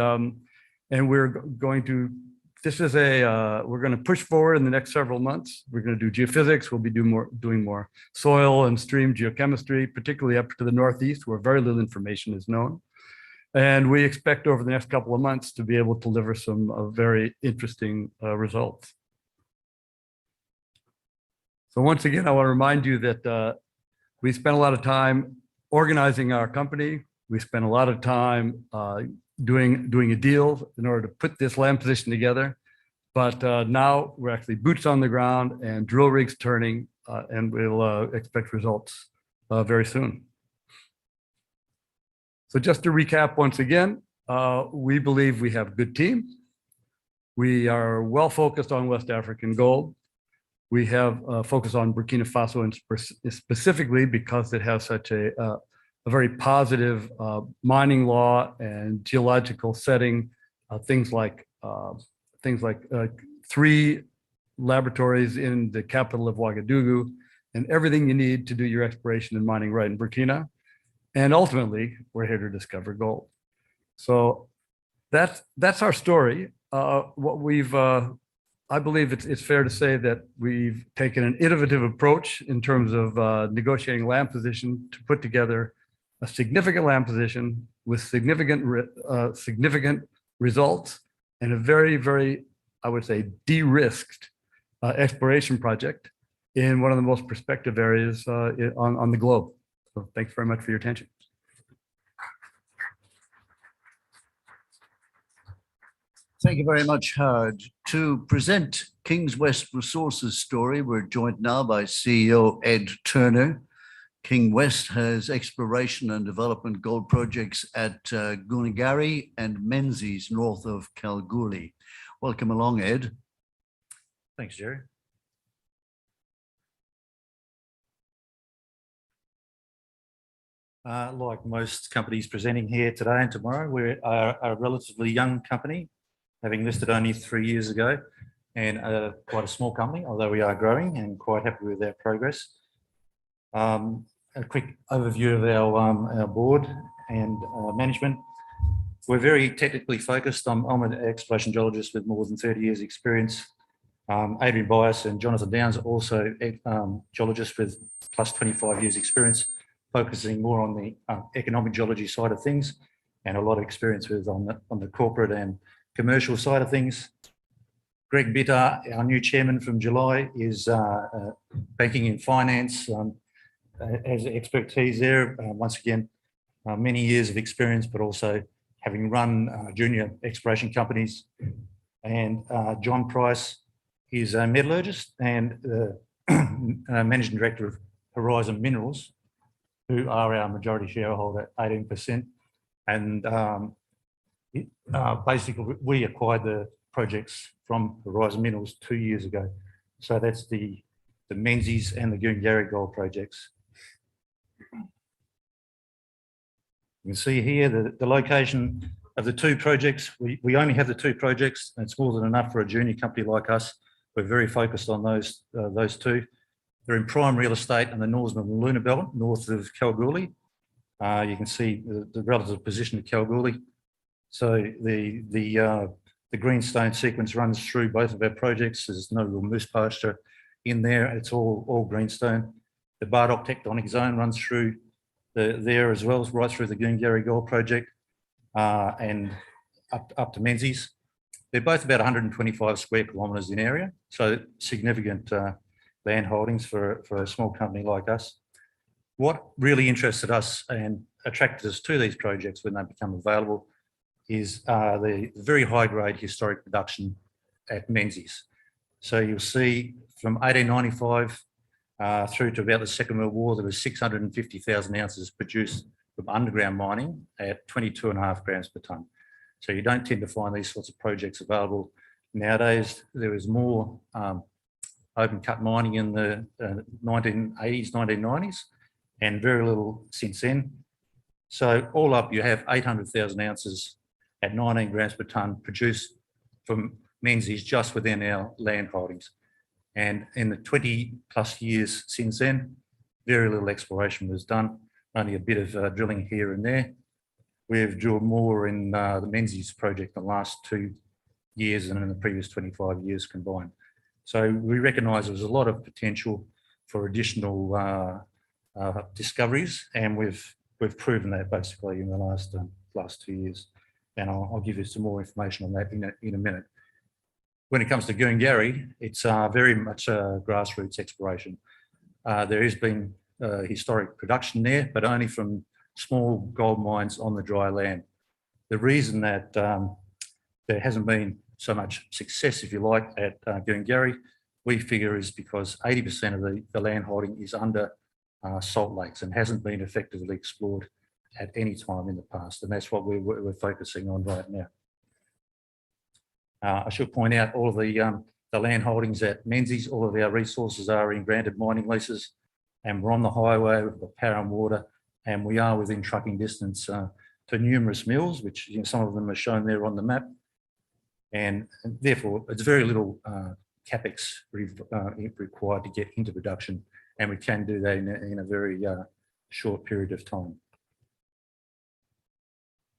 we're going to. We're going to push forward in the next several months. We're going to do geophysics. We'll be doing more soil and stream geochemistry, particularly up to the northeast, where very little information is known. And we expect over the next couple of months to be able to deliver some very interesting results. So once again, I want to remind you that we spent a lot of time organizing our company. We spent a lot of time doing a deal in order to put this land position together. But now we're actually boots on the ground and drill rigs turning, and we'll expect results very soon. So just to recap once again, we believe we have a good team. We are well focused on West African gold. We have focused on Burkina Faso and specifically because it has such a very positive mining law and geological setting. Things like 3 laboratories in the capital of Ouagadougou, and everything you need to do your exploration and mining right in Burkina. And ultimately, we're here to discover gold. So that's our story. What we've I believe it's fair to say that we've taken an innovative approach in terms of negotiating land position to put together a significant land position with significant results and a very, very, I would say, de-risked exploration project in one of the most prospective areas on the globe. So thanks very much for your attention. Thank you very much, Howard. To present Kingwest Resources story, we're joined now by CEO Ed Turner. Kingwest has exploration and development gold projects at GOONGARRIE and Menzies, north of Kalgoorlie. Welcome along, Ed. Thanks, Jerry. Like most companies presenting here today and tomorrow, we're a relatively young company, having listed only 3 years ago, and quite a small company, although we are growing and quite happy with our progress. A quick overview of our board and management. We're very technically focused. I'm an exploration geologist with more than 30 years experience. Adrian Bias and Jonathan Downs are also geologists with plus 25 years experience, focusing more on the economic geology side of things, and a lot of experience with on the corporate and commercial side of things. Greg Bitter, our new chairman from July, is banking and finance, has expertise there. Once again, many years of experience, but also having run junior exploration companies. And John Price is a metallurgist and managing director of Horizon Minerals, who are our majority shareholder at 18%. And basically, we acquired the projects from Horizon Minerals 2 years ago. So that's the Menzies and the GOONGARRIE gold projects. You can see here the location of the 2 projects. We only have the 2 projects, and it's more than enough for a junior company like us. We're very focused on those 2. They're in prime real estate in the Norseman Lunar Belt, north of Kalgoorlie. You can see the relative position of Kalgoorlie. So the greenstone sequence runs through both of our projects. There's no real moose pasture in there. It's all greenstone. The Bardock tectonic zone runs through there as well, right through the GOONGARRIE gold project and up to Menzies. They're both about 125 square kilometres in area, so significant land holdings for a small company like us. What really interested us and attracted us to these projects when they become available is the very high-grade historic production at Menzies. So you'll see from 1895 through to about the Second World War, there was 650,000 ounces produced from underground mining at 22.5 grams per tonne. So you don't tend to find these sorts of projects available nowadays. There was more open cut mining in the 1980s, 1990s, and very little since then. So all up, you have 800,000 ounces at 19 grams per tonne produced from Menzies just within our land holdings. And in the 20 plus years since then, very little exploration was done, only a bit of drilling here and there. We've drilled more in the Menzies project in the last 2 years than in the previous 25 years combined. So we recognise there's a lot of potential for additional discoveries, and we've proven that basically in the last 2 years. And I'll give you some more information on that in a minute. When it comes to Goongarrie, it's very much grassroots exploration. There has been historic production there, but only from small gold mines on the dry land. The reason that there hasn't been so much success, if you like, at Goongarrie, we figure is because 80% of the land holding is under salt lakes and hasn't been effectively explored at any time in the past. And that's what we're focusing on right now. I should point out all of the land holdings at Menzies, all of our resources are in granted mining leases, and we're on the highway, we've got power and water, and we are within trucking distance to numerous mills, which some of them are shown there on the map. And therefore, it's very little capex required to get into production, and we can do that in a very short period of time.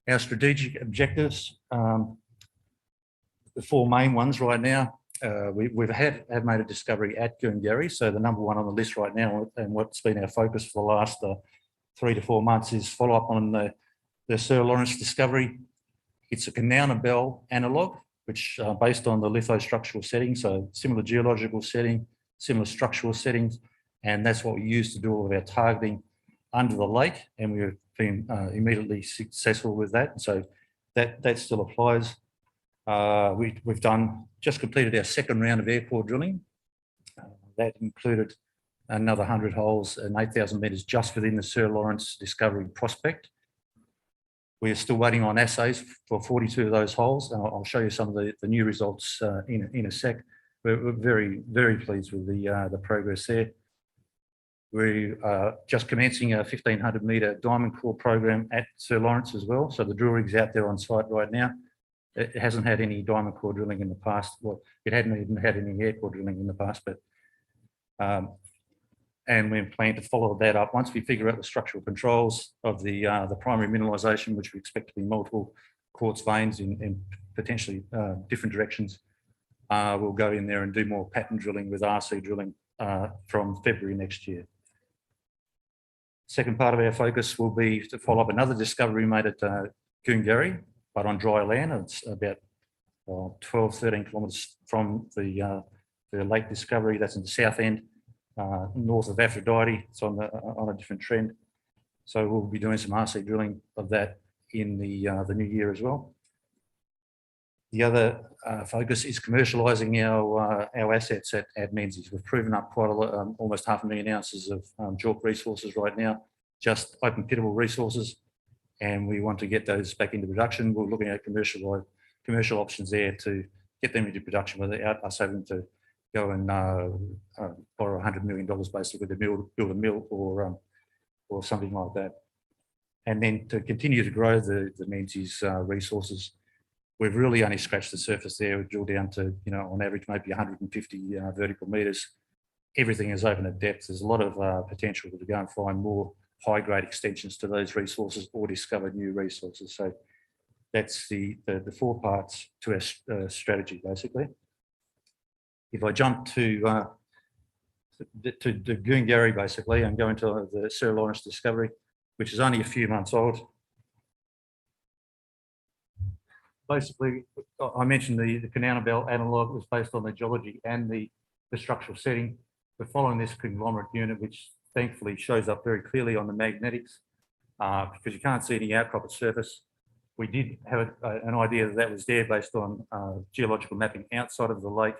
Our strategic objectives, the 4 main ones right now, we've made a discovery at Goongarrie. So the number 1 on the list right now, and what's been our focus for the last 3 to 4 months, is follow up on the Sir Lawrence discovery. It's a Kanowna Belle analogue, which based on the lithostructural setting, so similar geological setting, similar structural settings, and that's what we use to do all of our targeting under the lake, and we've been immediately successful with that. So that still applies. We've just completed our 2nd round of air core drilling. That included another 100 holes and 8,000 metres just within the Sir Lawrence discovery prospect. We are still waiting on assays for 42 of those holes, and I'll show you some of the new results in a sec. We're very, very pleased with the progress there. We are just commencing a 1,500 metre diamond core program at Sir Lawrence as well. So the drill rig's out there on site right now. It hasn't had any diamond core drilling in the past. Well, it hadn't even had any air core drilling in the past, but and we plan to follow that up once we figure out the structural controls of the primary mineralisation, which we expect to be multiple quartz veins in potentially different directions. We'll go in there and do more pattern drilling with RC drilling from February next year. Second part of our focus will be to follow up another discovery made at Goongarrie, but on dry land. It's about 12, 13 kilometres from the lake discovery. That's in the south end, north of Aphrodite. It's on a different trend. So we'll be doing some RC drilling of that in the new year as well. The other focus is commercialising our assets at Menzies. We've proven up quite a lot, almost 500,000 ounces of JORC resources right now, just open pittable resources, and we want to get those back into production. We're looking at commercial options there to get them into production without us having to go and borrow $100 million basically to build a mill or something like that. And then to continue to grow the Menzies resources, we've really only scratched the surface there. We've drilled down to, on average, maybe 150 vertical metres. Everything is open at depth. There's a lot of potential to go and find more high-grade extensions to those resources or discover new resources. So that's the 4 parts to our strategy, basically. If I jump to Goongarrie, basically, and go into the Sir Lawrence discovery, which is only a few months old. Basically, I mentioned the Kanowna Belle analogue was based on the geology and the structural setting. We're following this conglomerate unit, which thankfully shows up very clearly on the magnetics because you can't see any outcrop at surface. We did have an idea that was there based on geological mapping outside of the lake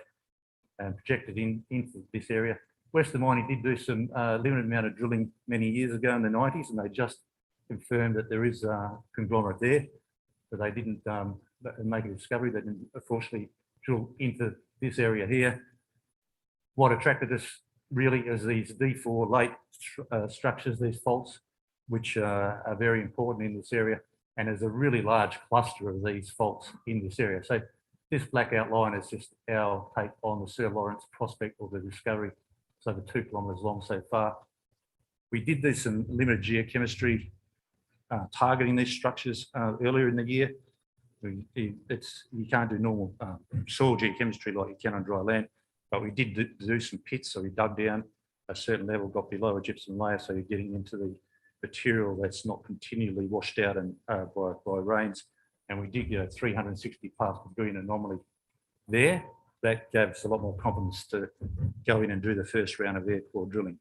and projected into this area. Western Mining did do some limited amount of drilling many years ago in the 90s, and they just confirmed that there is a conglomerate there, but they didn't make a discovery. They didn't, unfortunately, drill into this area here. What attracted us really is these D4 late structures, these faults, which are very important in this area. And there's a really large cluster of these faults in this area. So this black outline is just our take on the Sir Lawrence prospect or the discovery. It's over 2 kilometres long so far. We did do some limited geochemistry targeting these structures earlier in the year. You can't do normal soil geochemistry like you can on dry land, but we did do some pits. So we dug down a certain level, got below a gypsum layer, so you're getting into the material that's not continually washed out and by rains. And we did get a 360 parts per billion anomaly there. That gave us a lot more confidence to go in and do the first round of air core drilling.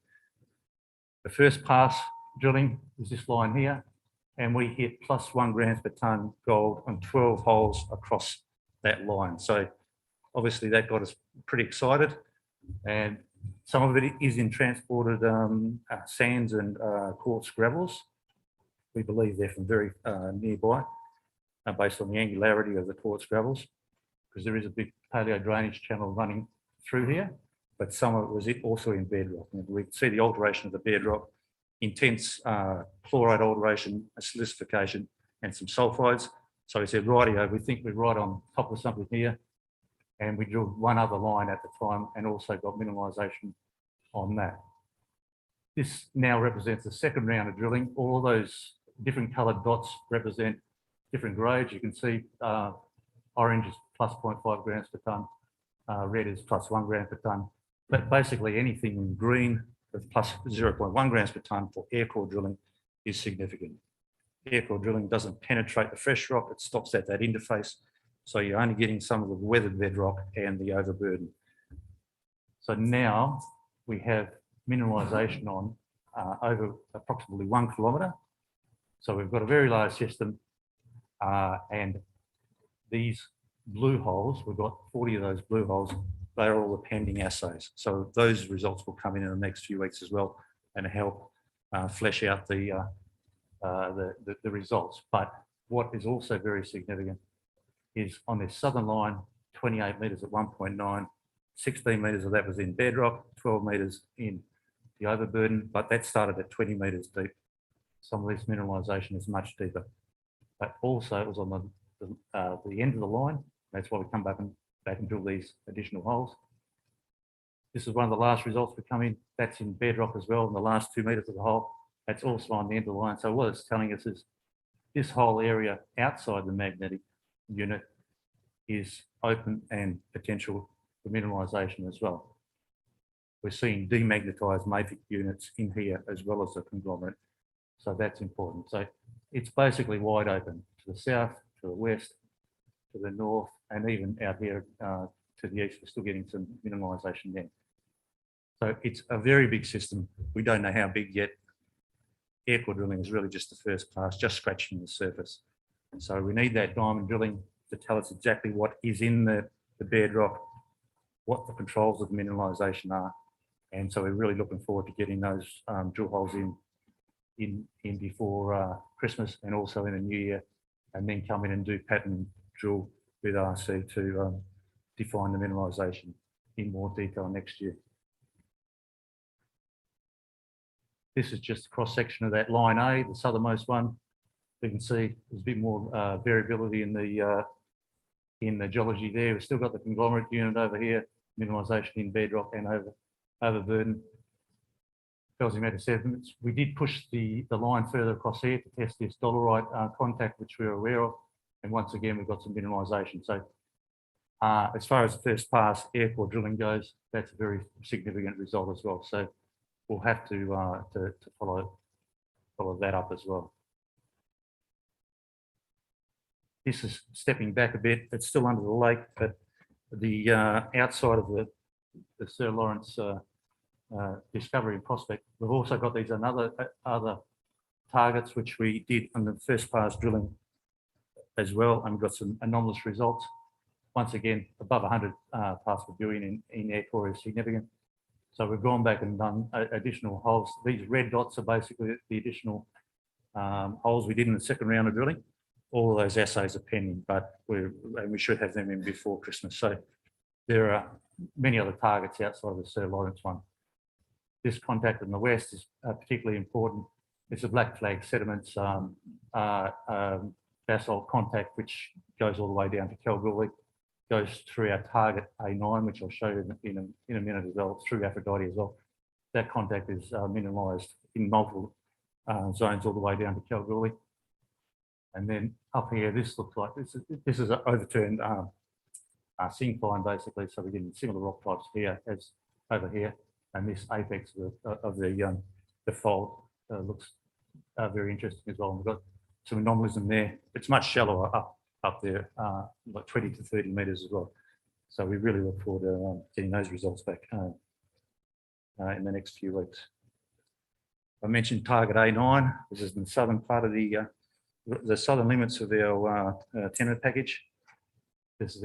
The first pass drilling was this line here, and we hit +1 grams per tonne gold on 12 holes across that line. So obviously that got us pretty excited, and some of it is in transported sands and quartz gravels. We believe they're from very nearby, based on the angularity of the quartz gravels, because there is a big paleo drainage channel running through here, but some of it was also in bedrock. And we can see the alteration of the bedrock, intense chloride alteration, silicification, and some sulfides. So we said, rightio, we think we're right on top of something here. And we drilled one other line at the time and also got mineralisation on that. This now represents the second round of drilling. All those different coloured dots represent different grades. You can see orange is +0.5 grams per tonne, red is +1 gram per tonne. But basically anything in green with +0.1 grams per tonne for air core drilling is significant. Air core drilling doesn't penetrate the fresh rock, it stops at that interface. So you're only getting some of the weathered bedrock and the overburden. So now we have mineralisation on over approximately 1 kilometre. So we've got a very large system, and these blue holes, we've got 40 of those blue holes, they're all the pending assays. So those results will come in the next few weeks as well and help flesh out the results. But what is also very significant is on this southern line, 28 metres at 1.9, 16 metres of that was in bedrock, 12 metres in the overburden, but that started at 20 metres deep. Some of this mineralisation is much deeper, but also it was on the end of the line. That's why we come back and drill these additional holes. This is one of the last results we come in. That's in bedrock as well, in the last 2 metres of the hole. That's also on the end of the line. So what it's telling us is this whole area outside the magnetic unit is open and potential for mineralisation as well. We're seeing demagnetized mafic units in here as well as the conglomerate. So that's important. So it's basically wide open to the south, to the west, to the north, and even out here to the east. We're still getting some mineralisation there. So it's a very big system. We don't know how big yet. Air core drilling is really just the first pass, just scratching the surface. So we need that diamond drilling to tell us exactly what is in the bedrock, what the controls of the mineralisation are. And so we're really looking forward to getting those drill holes in before Christmas and also in the new year, and then come in and do pattern drill with RC to define the mineralisation in more detail next year. This is just a cross section of that line A, the southernmost one. You can see there's a bit more variability in the geology there. We've still got the conglomerate unit over here, mineralisation in bedrock and overburden. Felsimatic sediments. We did push the line further across here to test this dolerite contact, which we were aware of. And once again, we've got some mineralisation. So as far as the first pass air core drilling goes, that's a very significant result as well. So we'll have to follow that up as well. This is stepping back a bit. It's still under the lake, but the outside of the Sir Lawrence discovery and prospect, we've also got these other targets which we did on the first pass drilling as well, and we've got some anomalous results. Once again, above 100 parts per billion in air core is significant. So we've gone back and done additional holes. These red dots are basically the additional holes we did in the second round of drilling. All of those assays are pending, but we should have them in before Christmas. So there are many other targets outside of the Sir Lawrence one. This contact in the west is particularly important. It's a black flag sediments basalt contact, which goes all the way down to Kalgoorlie, goes through our target A9, which I'll show you in a minute as well, through Aphrodite as well. That contact is mineralised in multiple zones all the way down to Kalgoorlie. And then up here, this looks like this is an overturned syncline basically. So we're getting similar rock types here as over here, and this apex of the fold looks very interesting as well. We've got some anomalism there. It's much shallower up there, like 20 to 30 metres as well. So we really look forward to getting those results back in the next few weeks. I mentioned target A9. This is the southern part of the southern limits of our tenement package. This is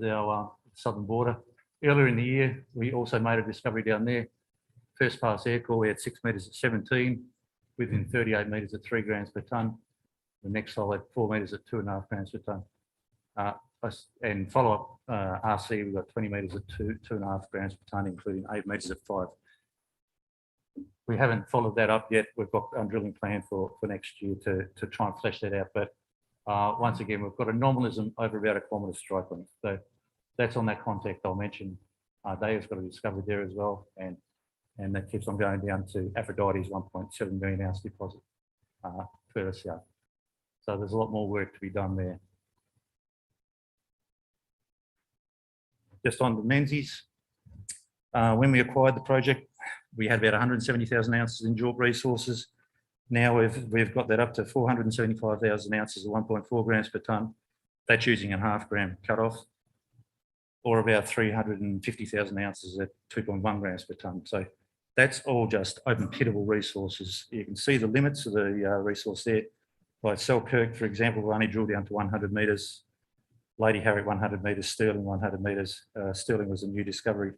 our southern border. Earlier in the year, we also made a discovery down there. First pass air core, we had 6 metres at 17, within 38 metres at 3 grams per tonne. The next hole had 4 metres at 2.5 grams per tonne. And follow-up RC, we've got 20 metres at 2.5 grams per tonne, including 8 metres at 5. We haven't followed that up yet. We've got a drilling plan for next year to try and flesh that out. But once again, we've got anomalism over about 1 kilometre strike length. So that's on that contact I'll mention. Dave's got a discovery there as well. And that keeps on going down to Aphrodite's 1.7 million ounce deposit further south. So there's a lot more work to be done there. Just on the Menzies, when we acquired the project, we had about 170,000 ounces in JORC resources. Now we've got that up to 475,000 ounces at 1.4 grams per tonne. That's using a 0.5 gram cutoff, or about 350,000 ounces at 2.1 grams per tonne. So that's all just open pittable resources. You can see the limits of the resource there. Like Selkirk, for example, we only drilled down to 100 metres. Lady Harriet 100 metres, Sterling 100 metres. Sterling was a new discovery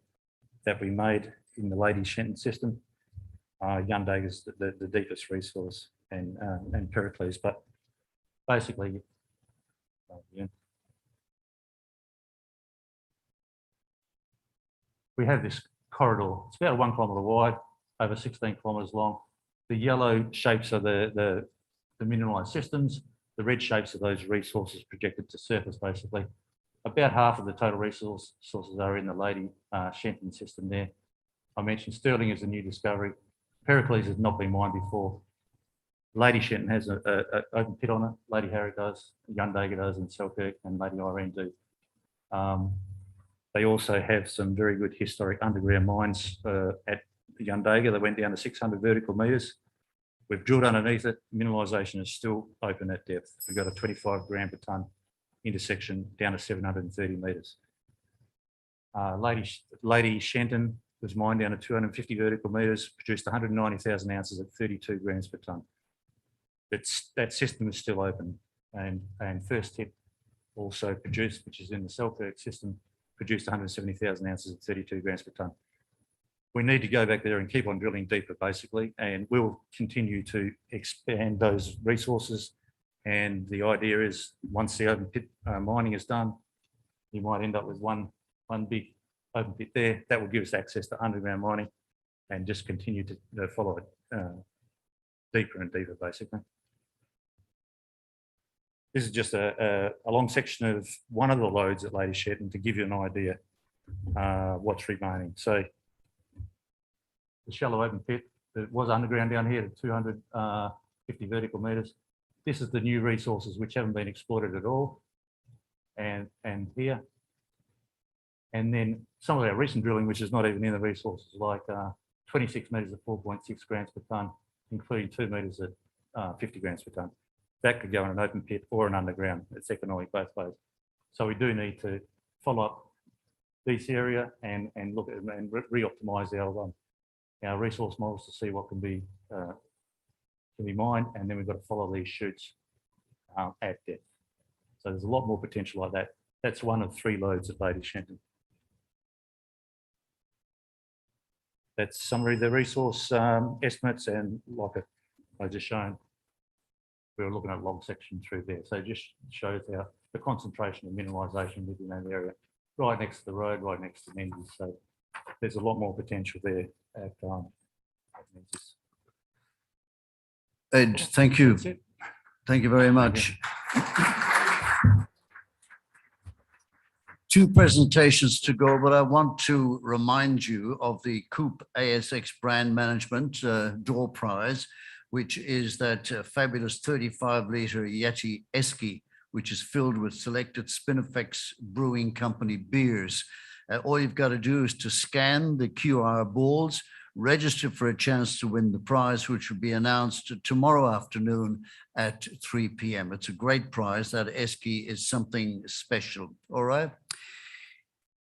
that we made in the Lady Shenton system. Yundag is the deepest resource, and Pericles. But basically, we have this corridor. It's about 1 kilometre wide, over 16 kilometres long. The yellow shapes are the mineralised systems. The red shapes are those resources projected to surface, basically. About half of the total resources are in the Lady Shenton system there. I mentioned Sterling is a new discovery. Pericles has not been mined before. Lady Shenton has an open pit on it. Lady Harriet does, Yundaga does, and Selkirk and Lady Irene do. They also have some very good historic underground mines at Yundaga. They went down to 600 vertical metres. We've drilled underneath it. Mineralisation is still open at depth. We've got a 25 gram per tonne intersection down to 730 metres. Lady Shenton was mined down to 250 vertical metres, produced 190,000 ounces at 32 grams per tonne. That system is still open. And First Tip also produced, which is in the Selkirk system, produced 170,000 ounces at 32 grams per tonne. We need to go back there and keep on drilling deeper, basically, and we'll continue to expand those resources. And the idea is, once the open pit mining is done, you might end up with one big open pit there. That will give us access to underground mining and just continue to follow it deeper and deeper, basically. This is just a long section of one of the lodes at Lady Shenton to give you an idea what's remaining. So the shallow open pit that was underground down here at 250 vertical metres. This is the new resources which haven't been exploited at all, and here. And then some of our recent drilling, which is not even in the resources, like 26 metres at 4.6 grams per tonne, including 2 metres at 50 grams per tonne. That could go in an open pit or an underground. It's economic both ways. So we do need to follow up this area and look at and re-optimise our resource models to see what can be mined, and then we've got to follow these chutes at depth. So there's a lot more potential like that. That's one of 3 lodes at Lady Shenton. that's summary of the resource estimates, and like I just shown, we were looking at a log section through there. So it just shows the concentration of mineralisation within that area, right next to the road, right next to Menzies. So there's a lot more potential there at Menzies. Ed, thank you. That's it. Thank you very much. Two presentations to go, but I want to remind you of the COOP ASX Brand Management Door Prize, which is that fabulous 35-litre Yeti Esky, which is filled with selected Spinifex Brewing Company beers. All you've got to do is to scan the QR balls, register for a chance to win the prize, which will be announced tomorrow afternoon at 3 p.m. It's a great prize. That Esky is something special. All right.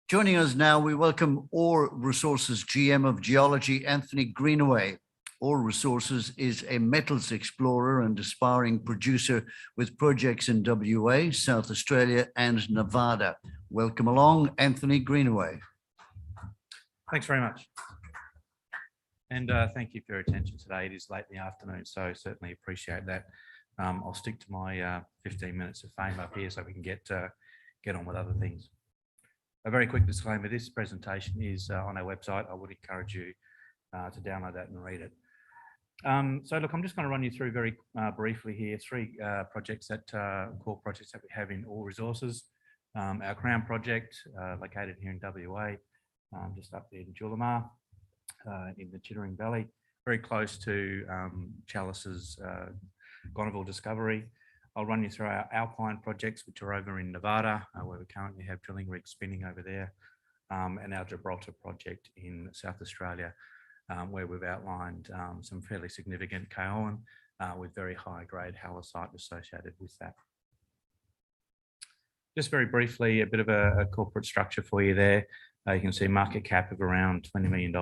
Joining us now, we welcome Oar Resources GM of Geology, Anthony Greenaway. Oar Resources is a metals explorer and aspiring producer with projects in WA, South Australia, and Nevada. Welcome along, Anthony Greenaway. Thanks very much. And thank you for your attention today. It is late in the afternoon, so certainly appreciate that. I'll stick to my 15 minutes of fame up here so we can get on with other things. A very quick disclaimer, this presentation is on our website. I would encourage you to download that and read it. So look, I'm just going to run you through very briefly here three projects core projects that we have in Oar Resources. Our Crown project, located here in WA, just up there in Julimar, in the Chittering Valley, very close to Chalice's Gonneville discovery. I'll run you through our Alpine projects, which are over in Nevada, where we currently have drilling rigs spinning over there, and our Gibraltar project in South Australia, where we've outlined some fairly significant kaolin with very high grade halloysite associated with that. Just very briefly, a bit of a corporate structure for you there. You can see market cap of around $20 million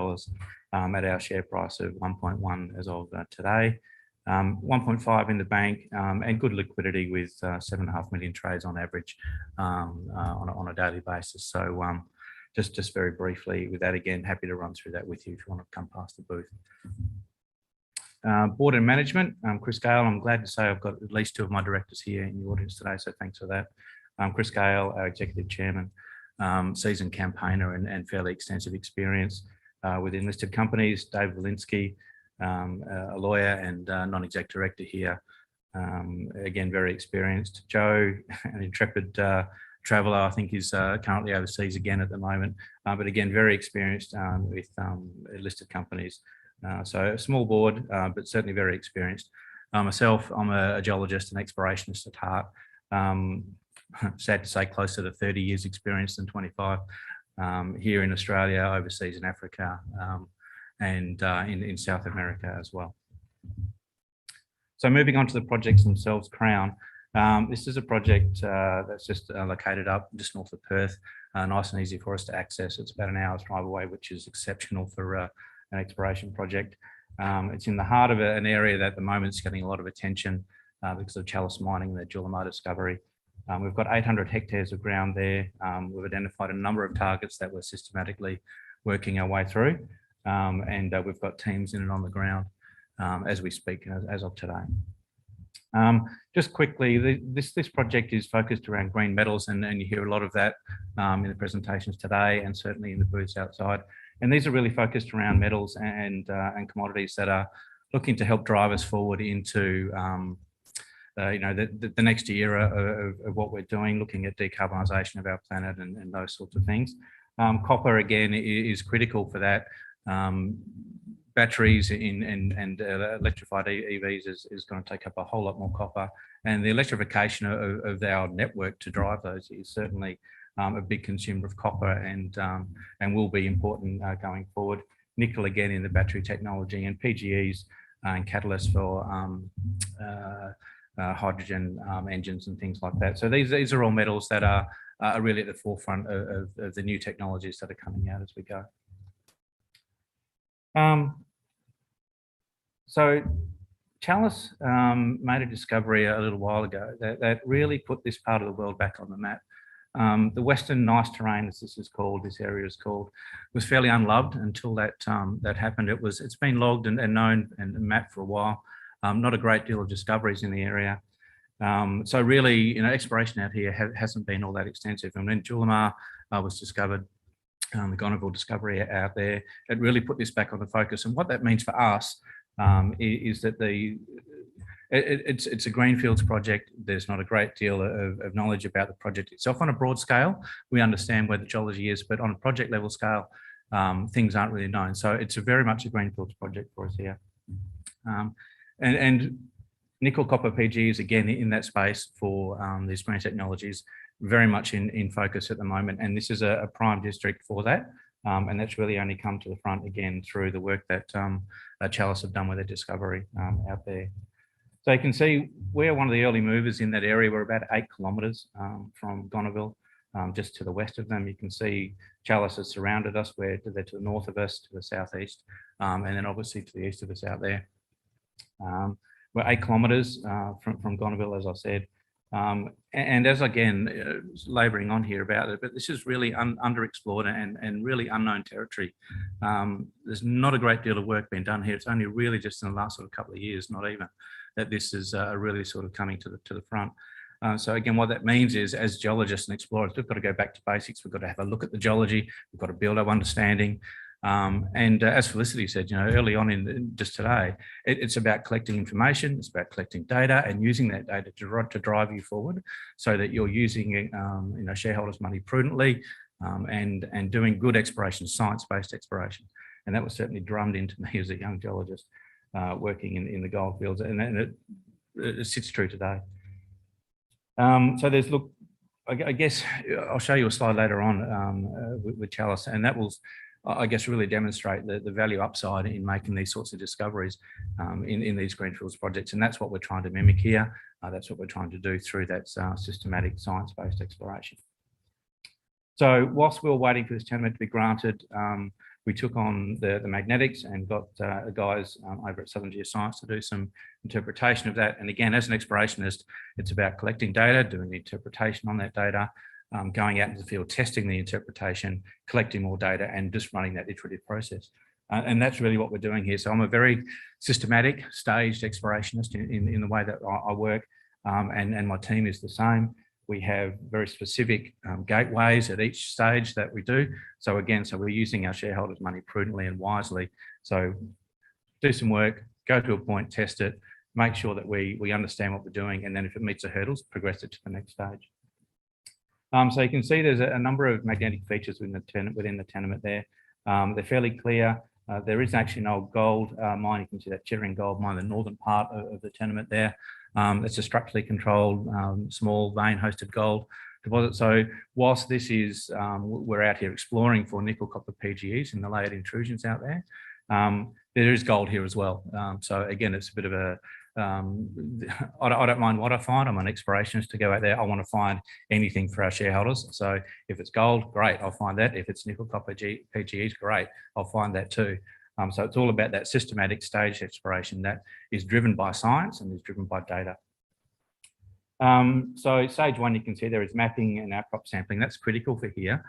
at our share price of 1.1 as of today. 1.5 in the bank, and good liquidity with 7.5 million trades on average on a daily basis. So just very briefly with that, again, happy to run through that with you if you want to come past the booth. Board and management, Chris Gale, I'm glad to say I've got at least two of my directors here in the audience today, so thanks for that. Chris Gale, our executive chairman, seasoned campaigner and fairly extensive experience within listed companies. Dave Walensky, a lawyer and non-exec director here, again, very experienced. Joe, an intrepid traveller, I think is currently overseas again at the moment, but again, very experienced with listed companies. So a small board, but certainly very experienced. Myself, I'm a geologist and explorationist at heart. Sad to say, closer to 30 years experience than 25 here in Australia, overseas in Africa, and in South America as well. So moving on to the projects themselves, Crown. This is a project that's just located up just north of Perth, nice and easy for us to access. It's about an hour's drive away, which is exceptional for an exploration project. It's in the heart of an area that at the moment is getting a lot of attention because of Chalice mining, the Julimar discovery. We've got 800 hectares of ground there. We've identified a number of targets that we're systematically working our way through. And we've got teams in and on the ground as we speak, as of today. Just quickly, this project is focused around green metals, and you hear a lot of that in the presentations today, and certainly in the booths outside. And these are really focused around metals and commodities that are looking to help drive us forward into the next era of what we're doing, looking at decarbonisation of our planet and those sorts of things. Copper, again, is critical for that. Batteries and electrified EVs is going to take up a whole lot more copper, and the electrification of our network to drive those is certainly a big consumer of copper and will be important going forward. Nickel, again, in the battery technology, and PGEs and catalysts for hydrogen engines and things like that. So these are all metals that are really at the forefront of the new technologies that are coming out as we go. So Chalice made a discovery a little while ago that really put this part of the world back on the map. The Western Gneiss Terrain, as this is called, this area is called, was fairly unloved until that happened. It's been logged and known and mapped for a while. Not a great deal of discoveries in the area. So really, exploration out here hasn't been all that extensive. And when Julimar was discovered, the Gonneville discovery out there, it really put this back on the focus. And what that means for us is that it's a greenfields project. There's not a great deal of knowledge about the project itself. On a broad scale, we understand where the geology is, but on a project level scale, things aren't really known. So it's very much a greenfields project for us here. And nickel copper PG is again in that space for these green technologies, very much in focus at the moment. And this is a prime district for that. And that's really only come to the front again through the work that Chalice have done with their discovery out there. So you can see we're one of the early movers in that area. We're about 8 kilometres from Gonneville, just to the west of them. You can see Chalice has surrounded us. They're to the north of us, to the southeast, and then obviously to the east of us out there. We're 8 kilometres from Gonneville, as I said. And as again, labouring on here about it, but this is really underexplored and really unknown territory. There's not a great deal of work being done here. It's only really just in the last sort of couple of years, not even, that this is really sort of coming to the front. So again, what that means is, as geologists and explorers, we've got to go back to basics. We've got to have a look at the geology. We've got to build our understanding. And as Felicity said, early on in just today, it's about collecting information, it's about collecting data and using that data to drive you forward so that you're using shareholders' money prudently and doing good exploration, science-based exploration. And that was certainly drummed into me as a young geologist working in the gold fields, and it sits true today. So there's, look, I guess I'll show you a slide later on with Chalice, and that will, I guess, really demonstrate the value upside in making these sorts of discoveries in these greenfields projects. And that's what we're trying to mimic here. That's what we're trying to do through that systematic science-based exploration. So whilst we were waiting for this tenement to be granted, we took on the magnetics and got guys over at Southern Geoscience to do some interpretation of that. And again, as an explorationist, it's about collecting data, doing the interpretation on that data, going out into the field, testing the interpretation, collecting more data, and just running that iterative process. And that's really what we're doing here. So I'm a very systematic, staged explorationist in the way that I work, and my team is the same. We have very specific gateways at each stage that we do. So again, we're using our shareholders' money prudently and wisely. So do some work, go to a point, test it, make sure that we understand what we're doing, and then if it meets the hurdles, progress it to the next stage. So you can see there's a number of magnetic features within the tenement there. They're fairly clear. There is actually an old gold mine. You can see that Chittering gold mine, the northern part of the tenement there. It's a structurally controlled, small vein-hosted gold deposit. So whilst this is, we're out here exploring for nickel copper PGEs in the layered intrusions out there, there is gold here as well. So again, it's a bit of a, I don't mind what I find. I'm an explorationist to go out there. I want to find anything for our shareholders. So if it's gold, great, I'll find that. If it's nickel copper PGEs, great, I'll find that too. So it's all about that systematic staged exploration that is driven by science and is driven by data. So stage one, you can see there is mapping and outcrop sampling. That's critical for here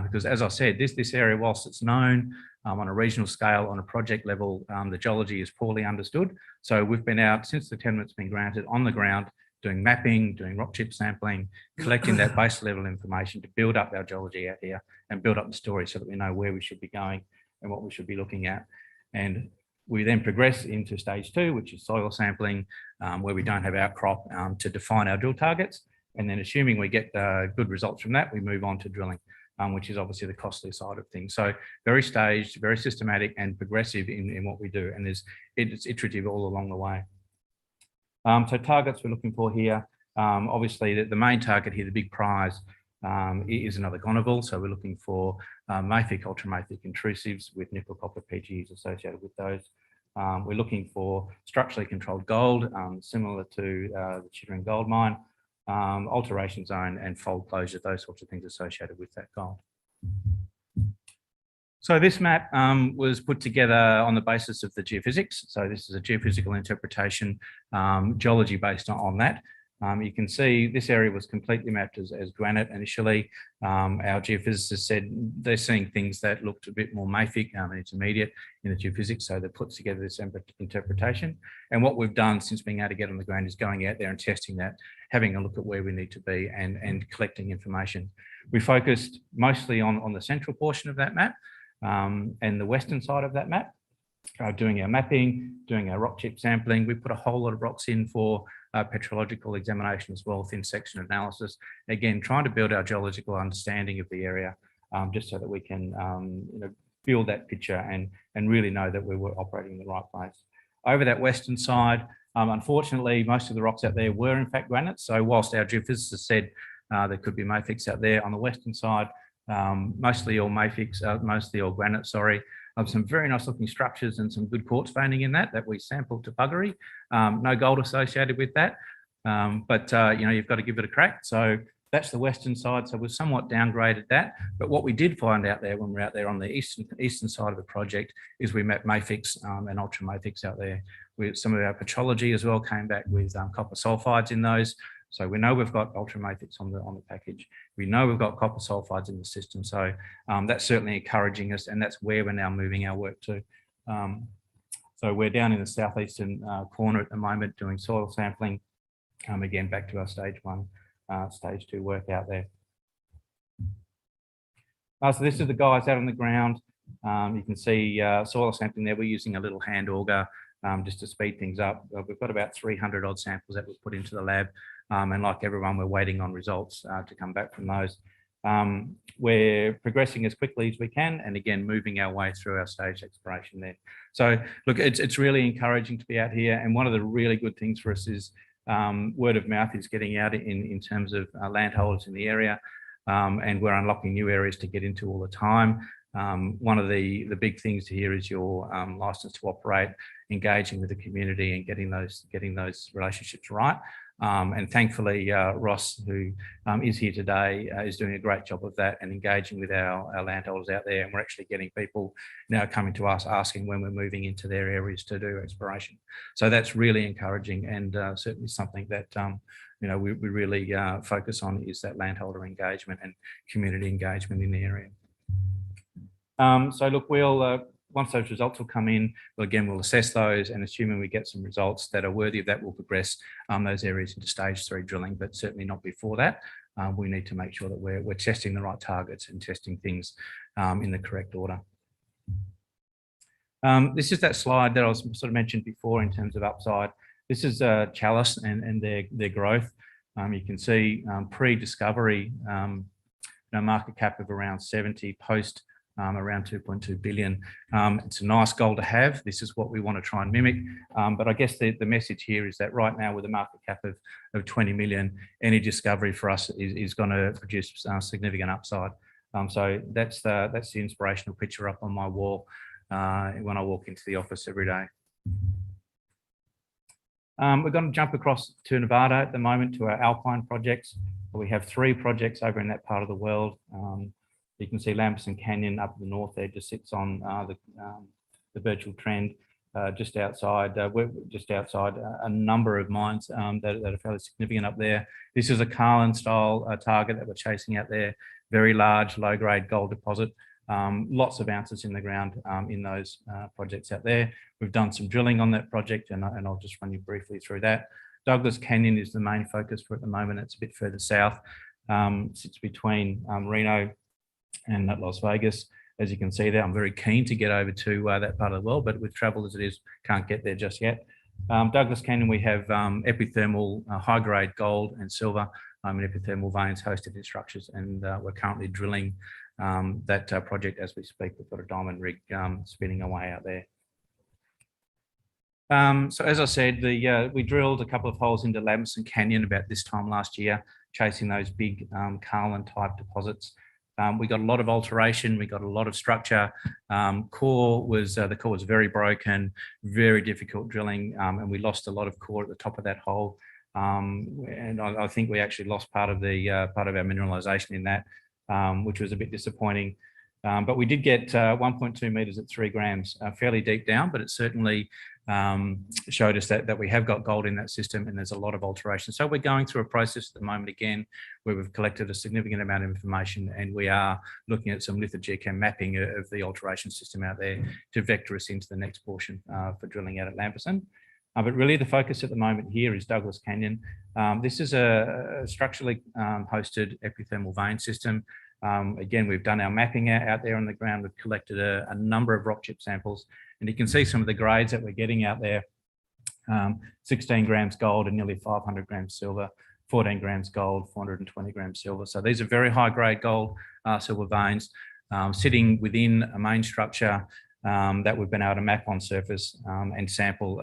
because, as I said, this area, whilst it's known on a regional scale, on a project level, the geology is poorly understood. So we've been out since the tenement's been granted on the ground, doing mapping, doing rock chip sampling, collecting that base level information to build up our geology out here and build up the story so that we know where we should be going and what we should be looking at. And we then progress into stage two, which is soil sampling, where we don't have outcrop to define our drill targets. And then assuming we get good results from that, we move on to drilling, which is obviously the costly side of things. So very staged, very systematic and progressive in what we do. And it's iterative all along the way. So targets we're looking for here, obviously the main target here, the big prize, is another Gonneville. So we're looking for mafic, ultramafic intrusives with nickel copper PGEs associated with those. We're looking for structurally controlled gold, similar to the Chittering gold mine, alteration zone and fold closure, those sorts of things associated with that gold. So this map was put together on the basis of the geophysics. So this is a geophysical interpretation, geology based on that. You can see this area was completely mapped as granite initially. Our geophysicists said they're seeing things that looked a bit more mafic and intermediate in the geophysics, so they put together this interpretation. And what we've done since being able to get on the ground is going out there and testing that, having a look at where we need to be and collecting information. We focused mostly on the central portion of that map and the western side of that map. Doing our mapping, doing our rock chip sampling. We put a whole lot of rocks in for petrological examination as well, thin section analysis. Again, trying to build our geological understanding of the area, just so that we can build that picture and really know that we were operating in the right place. Over that western side, unfortunately, most of the rocks out there were in fact granite. So whilst our geophysicists said there could be mafics out there, on the western side, mostly all mafics, mostly all granite, sorry. Some very nice looking structures and some good quartz veining in that we sampled to buggery. No gold associated with that, but you've got to give it a crack. So that's the western side. So we've somewhat downgraded that. But what we did find out there when we're out there on the eastern side of the project is we met mafics and ultra mafics out there. Some of our petrology as well came back with copper sulfides in those. So we know we've got ultramafics on the package. We know we've got copper sulfides in the system. So that's certainly encouraging us, and that's where we're now moving our work to. So we're down in the southeastern corner at the moment doing soil sampling. Again, back to our stage 1, stage 2 work out there. So this is the guys out on the ground. You can see soil sampling there. We're using a little hand auger just to speed things up. We've got about 300 odd samples that we've put into the lab. And like everyone, we're waiting on results to come back from those. We're progressing as quickly as we can, and again, moving our way through our stage exploration there. So look, it's really encouraging to be out here. And one of the really good things for us is word of mouth is getting out in terms of landholders in the area. And we're unlocking new areas to get into all the time. One of the big things here is your license to operate, engaging with the community and getting those relationships right. And thankfully, Ross, who is here today, is doing a great job of that and engaging with our landholders out there. And we're actually getting people now coming to us asking when we're moving into their areas to do exploration. So that's really encouraging, and certainly something that we really focus on is that landholder engagement and community engagement in the area. So look, we'll once those results will come in, we'll assess those, and assuming we get some results that are worthy of that, we'll progress those areas into stage 3 drilling, but certainly not before that. We need to make sure that we're testing the right targets and testing things in the correct order. This is that slide that I was sort of mentioned before in terms of upside. This is Chalice and their growth. You can see pre-discovery market cap of around 70, post around 2.2 billion. It's a nice goal to have. This is what we want to try and mimic. But I guess the message here is that right now with a market cap of 20 million, any discovery for us is going to produce significant upside. So that's the inspirational picture up on my wall when I walk into the office every day. We're going to jump across to Nevada at the moment to our alpine projects. We have 3 projects over in that part of the world. You can see Lamberson Canyon up in the north there just sits on the virtual trend just outside. We're just outside a number of mines that are fairly significant up there. This is a Carlin style target that we're chasing out there. Very large, low grade gold deposit. Lots of ounces in the ground in those projects out there. We've done some drilling on that project, and I'll just run you briefly through that. Douglas Canyon is the main focus for at the moment. It's a bit further south. Sits between Reno and Las Vegas. As you can see there, I'm very keen to get over to that part of the world, but with travel as it is, can't get there just yet. Douglas Canyon, we have epithermal high-grade gold and silver and epithermal veins hosted in structures, and we're currently drilling that project as we speak. We've got a diamond rig spinning away out there. So as I said, we drilled a couple of holes into Lamberson Canyon about this time last year, chasing those big Carlin type deposits. We got a lot of alteration. We got a lot of structure. The core was very broken, very difficult drilling, and we lost a lot of core at the top of that hole. And I think we actually lost part of our mineralization in that, which was a bit disappointing. But we did get 1.2 meters at 3 grams, fairly deep down, but it certainly showed us that we have got gold in that system and there's a lot of alteration. So we're going through a process at the moment again, where we've collected a significant amount of information and we are looking at some lithogeochem mapping of the alteration system out there to vector us into the next portion for drilling out at Lamberson. But really the focus at the moment here is Douglas Canyon. This is a structurally hosted epithermal vein system. Again, we've done our mapping out there on the ground. We've collected a number of rock chip samples, and you can see some of the grades that we're getting out there. 16 grams gold and nearly 500 grams silver, 14 grams gold, 420 grams silver. So these are very high grade gold silver veins sitting within a main structure that we've been able to map on surface and sample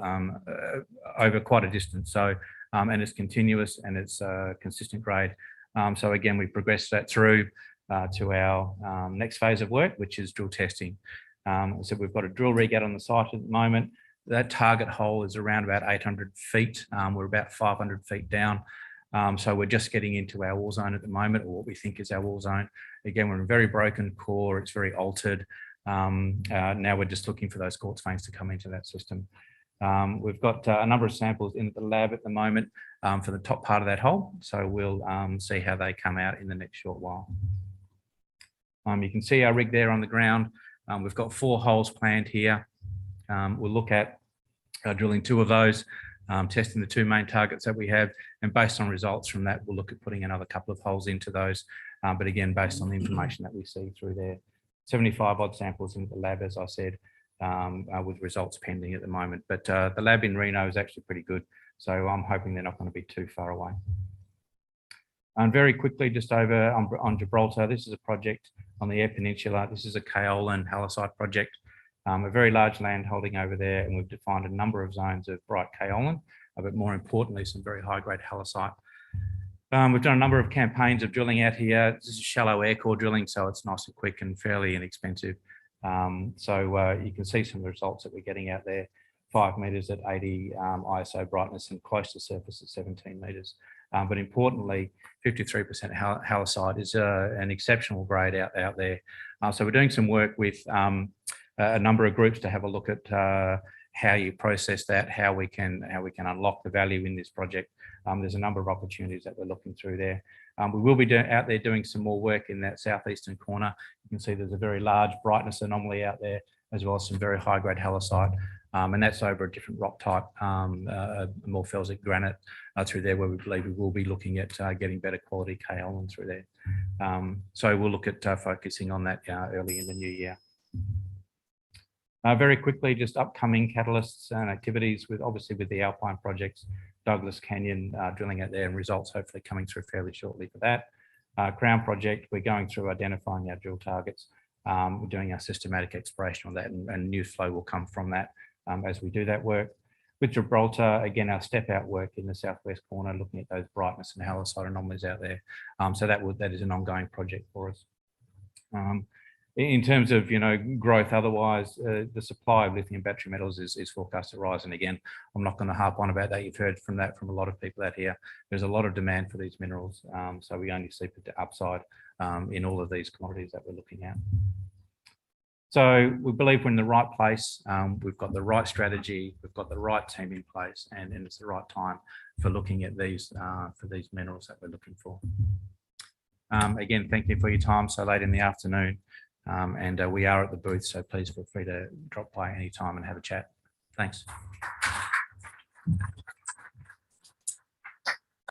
over quite a distance. So, and it's continuous and it's consistent grade. So again, we progressed that through to our next phase of work, which is drill testing. So we've got a drill rig out on the site at the moment. That target hole is around about 800 feet. We're about 500 feet down. So we're just getting into our ore zone at the moment, or what we think is our ore zone. Again, we're in a very broken core. It's very altered. Now we're just looking for those quartz veins to come into that system. We've got a number of samples in the lab at the moment for the top part of that hole. So we'll see how they come out in the next short while. You can see our rig there on the ground. We've got 4 holes planned here. We'll look at drilling 2 of those, testing the 2 main targets that we have. And based on results from that, we'll look at putting another couple of holes into those. But again, based on the information that we see through there. 75 odd samples in the lab, as I said, with results pending at the moment. But the lab in Reno is actually pretty good. So I'm hoping they're not going to be too far away. And very quickly, just over on Gibraltar, this is a project on the Eyre Peninsula. This is a kaolin halloysite project, a very large land holding over there, and we've defined a number of zones of bright kaolin, but more importantly, some very high-grade halloysite. We've done a number of campaigns of drilling out here. This is shallow air core drilling, so it's nice and quick and fairly inexpensive. So you can see some of the results that we're getting out there. 5 meters at 80 ISO brightness and close to surface at 17 meters. But importantly, 53% halloysite is an exceptional grade out there. So we're doing some work with a number of groups to have a look at how you process that, how we can unlock the value in this project. There's a number of opportunities that we're looking through there. We will be out there doing some more work in that southeastern corner. You can see there's a very large brightness anomaly out there, as well as some very high-grade halloysite. And that's over a different rock type, more felsic granite through there, where we believe we will be looking at getting better quality kaolin through there. So we'll look at focusing on that early in the new year. Very quickly, just upcoming catalysts and activities obviously with the Alpine projects, Douglas Canyon drilling out there, and results hopefully coming through fairly shortly for that. Crown project, we're going through identifying our drill targets. We're doing our systematic exploration on that, and new flow will come from that as we do that work. With Gibraltar, again, our step out work in the southwest corner, looking at those brightness and halloysite anomalies out there. So that is an ongoing project for us. In terms of growth, otherwise, the supply of lithium battery metals is forecast to rise. And again, I'm not going to harp on about that. You've heard from that from a lot of people out here. There's a lot of demand for these minerals, so we only see the upside in all of these commodities that we're looking at. So we believe we're in the right place. We've got the right strategy. We've got the right team in place, and it's the right time for looking at these for these minerals that we're looking for. Again, thank you for your time so late in the afternoon. And we are at the booth, so please feel free to drop by any time and have a chat. Thanks.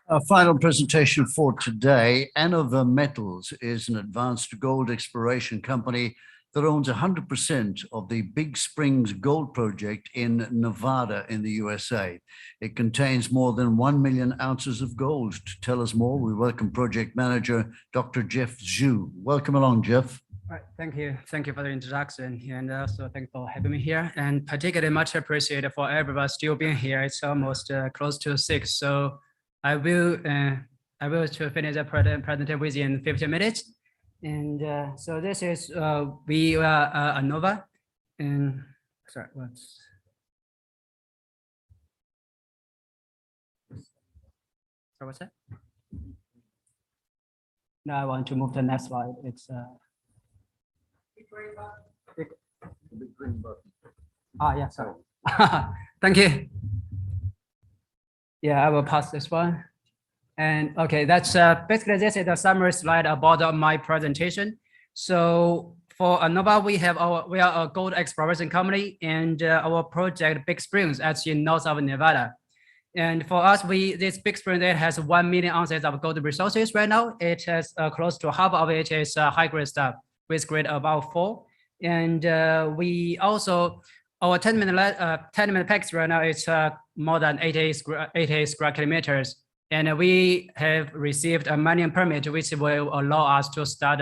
Our final presentation for today. Anova Metals is an advanced gold exploration company that owns 100% of the Big Springs gold project in Nevada in the USA. It contains more than 1 million ounces of gold. To tell us more, we welcome project manager, Dr. Geoff Zhu. Welcome along, Geoff. All right, thank you. Thank you for the introduction, and also thank you for having me here. And particularly much appreciated for everyone still being here. It's almost close to 6, so I will to finish the presentation within 15 minutes. And so this is we are Anova, and sorry, what's that? Now I want to move to the next slide. It's Yeah, sorry. Thank you. Yeah, I will pass this one. And okay, that's basically this is a summary slide about my presentation. So for Anova, we are a gold exploration company, and our project Big Springs actually in north of Nevada. And for us, this Big Spring that has 1 million ounces of gold resources right now. It has close to half of it is high grade stuff with grade about 4. And we also our tenement package right now is more than 80 square kilometers. And we have received a mining permit, which will allow us to start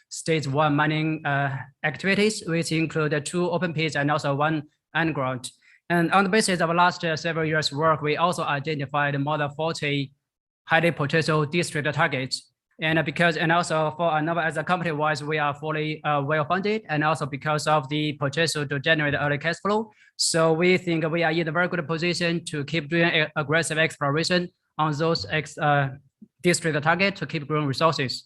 stage 1 mining activities, which include 2 open pits and also 1 underground. And on the basis of last several years' work, we also identified more than 40 highly potential district targets. And also for Anova as a company-wise, we are fully well-funded, and also because of the potential to generate early cash flow. So we think we are in a very good position to keep doing aggressive exploration on those district targets to keep growing resources.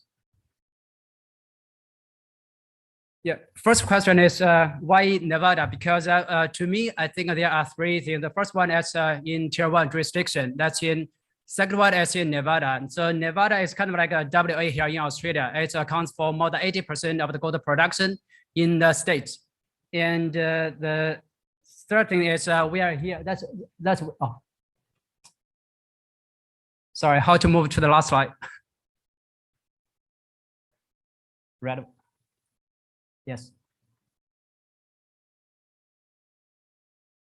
Yeah, first question is why Nevada? Because to me, I think there are 3 things. The first one is in Tier 1 jurisdiction. That's in. Second one is in Nevada. So Nevada is kind of like a WA here in Australia. It accounts for more than 80% of the gold production in the States. And the third thing is we are here. That's sorry, how to move to the last slide. Red. Yes.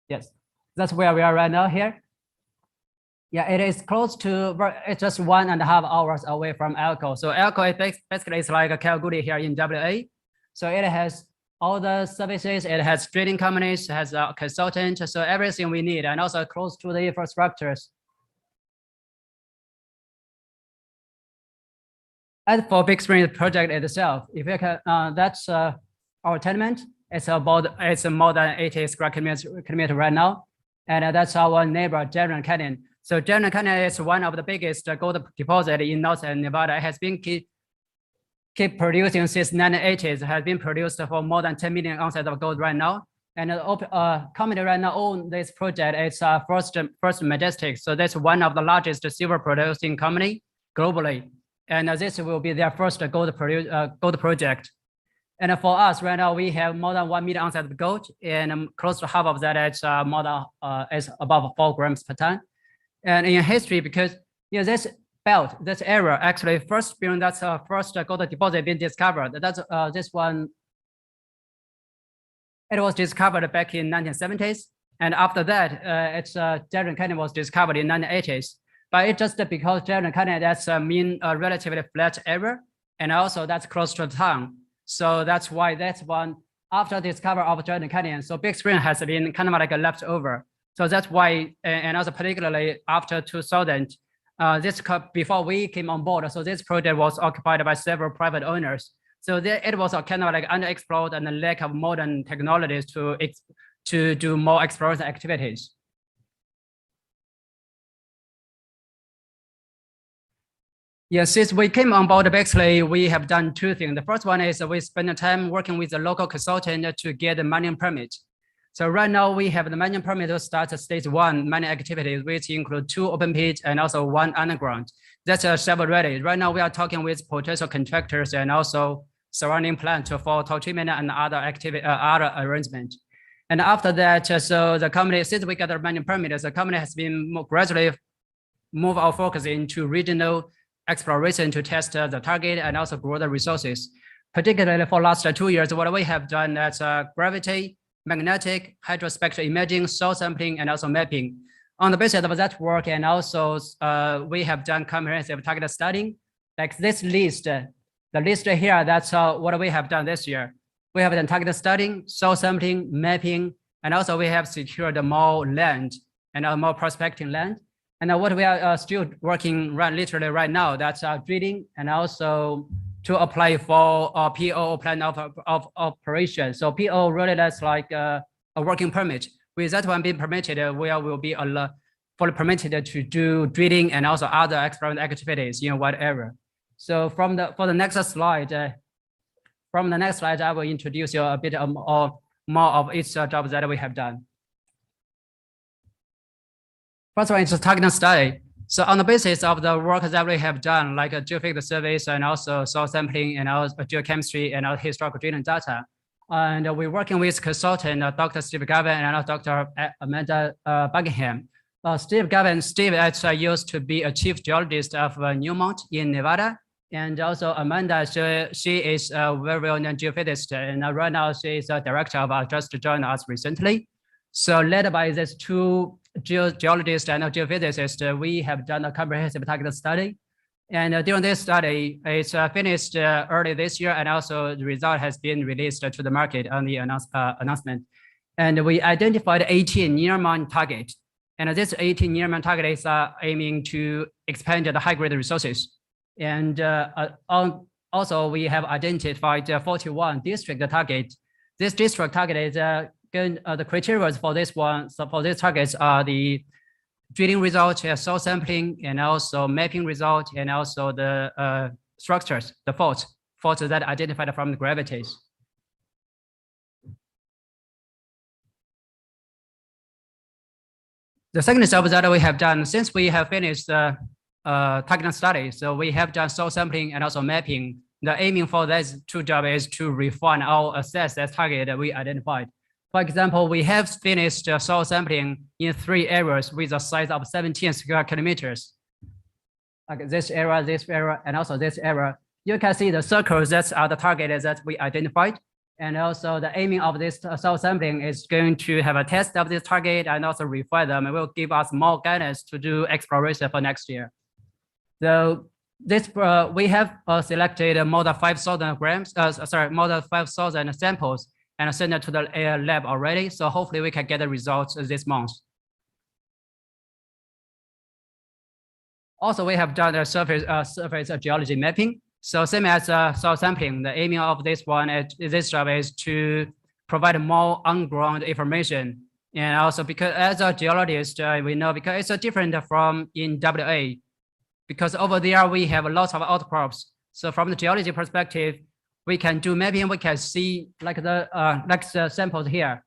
Yes, that's where we are right now here. Yeah, it is close to, it's just 1.5 hours away from Elko. So Elko is basically is like a Kalgoorlie here in WA. So it has all the services, it has drilling companies, it has a consultant, so everything we need, and also close to the infrastructures. As for Big Spring project itself, if you can, that's our tenement. It's more than 80 square kilometer right now, and that's our neighbor General Canyon. So General Canyon is one of the biggest gold deposit in northern Nevada. It has been keep producing since 1980s. It has been produced for more than 10 million ounces of gold right now. And the company right now own this project. It's First Majestic. So that's one of the largest silver producing company globally. And this will be their first gold project. And for us right now, we have more than 1 million ounces of gold, and close to half of that is more than is above 4 grams per ton. And in history, because this belt, this area actually first being that's first gold deposit being discovered. That's this one. It was discovered back in 1970s, and after that, it's General Canyon was discovered in 1980s. But it's just because General Canyon that's a relatively flat area, and also that's close to the town. So that's why that's one after discovery of General Canyon. So Big Spring has been kind of like a leftover. So that's why, and also particularly after 2000, before we came on board, so this project was occupied by several private owners. So it was kind of like underexplored and a lack of modern technologies to do more exploration activities. Yes, since we came on board, basically we have done 2 things. The first one is we spent time working with the local consultant to get the mining permit. So right now we have the mining permit to start stage 1 mining activities, which include 2 open pits and also 1 underground. That's shovel ready. Right now we are talking with potential contractors and also surrounding plant for toll treatment and other other arrangement. And after that, so the company, since we got the mining permit, the company has been gradually move our focus into regional exploration to test the target and also grow the resources. Particularly for last 2 years, what we have done is gravity, magnetic, hydrospectral imaging, soil sampling, and also mapping. On the basis of that work, and also we have done comprehensive target studying. Like this list, the list here, that's what we have done this year. We have done target studying, soil sampling, mapping, and also we have secured more land and more prospecting land. And what we are still working literally right now, that's drilling and also to apply for a PO plan of operation. So PO really that's like a working permit. With that one being permitted, we will be fully permitted to do drilling and also other exploration activities in one area. So for the next slide, from the next slide, I will introduce you a bit more of each job that we have done. First one is the targeting study. So on the basis of the work that we have done, like a geophysical surveys and also soil sampling and also geochemistry and historical drilling data, and we're working with consultant Dr. Steve Gavin and Dr. Amanda Buckingham. Steve used to be a chief geologist of Newmont in Nevada, and also Amanda, she is a very well-known geophysicist, and right now she is a director of just joined us recently. So led by these two geologists and geophysicists, we have done a comprehensive target study. And during this study, it's finished early this year, and also the result has been released to the market on the announcement. And we identified 18 near-mine targets. And this 18 near-mine target is aiming to expand the high-grade resources. And also, we have identified 41 district targets. This district target is the criteria for this one. So for these targets are the drilling result, soil sampling, and also mapping result, and also the structures, the faults that are identified from the gravities. The second job that we have done, since we have finished the targeting study, so we have done soil sampling and also mapping. The aiming for these two jobs is to refine or assess that target that we identified. For example, we have finished soil sampling in 3 areas with a size of 17 square kilometers. Like this area, and also this area. You can see the circles that are the targets that we identified. And also the aiming of this soil sampling is going to have a test of this target and also refine them. It will give us more guidance to do exploration for next year. So this we have selected more than 5,000 more than 5,000 samples and send it to the lab already. So hopefully we can get the results this month. Also, we have done a surface geology mapping. So same as soil sampling, the aiming of this one, this job is to provide more on-ground information. And also because as a geologist, we know because it's different from in WA, because over there we have lots of outcrops. So from the geology perspective, we can do mapping. We can see like the samples here.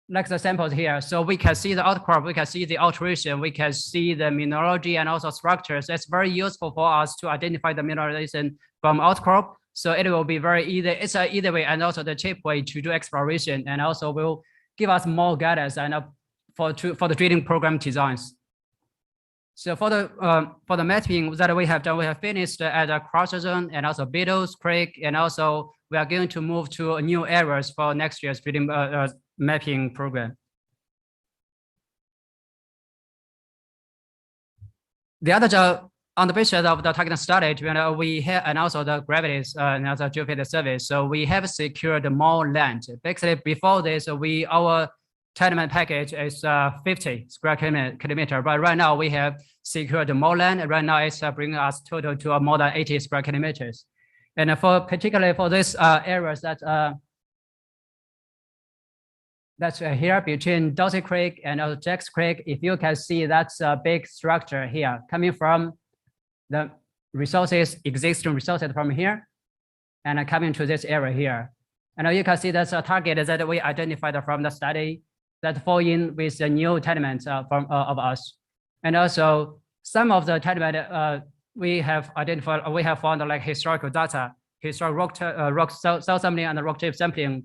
Like the samples here. So we can see the outcrop, we can see the alteration, we can see the mineralogy and also structures. It's very useful for us to identify the mineralization from outcrop. So it will be very easy. It's an easy way and also the cheap way to do exploration, and also will give us more guidance and for the drilling program designs. So for the mapping that we have done, we have finished at a crusher zone and also Beatles Creek, and also we are going to move to new areas for next year's drilling mapping program. The other job on the basis of the targeting study, we have, and also the gravities and also geophysical survey. So we have secured more land. Basically, before this, our tenement package is 50 square kilometer, but right now we have secured more land. Right now it's bringing us total to more than 80 square kilometers. And particularly for this areas that's here between Dawson Creek and Jacks Creek. If you can see, that's a big structure here coming from the resources, existing resources from here, and coming to this area here. And you can see that's a target that we identified from the study that fall in with the new tenements of us. And also some of the tenement we have identified, we have found like historical data, historic rock soil sampling and rock chip sampling.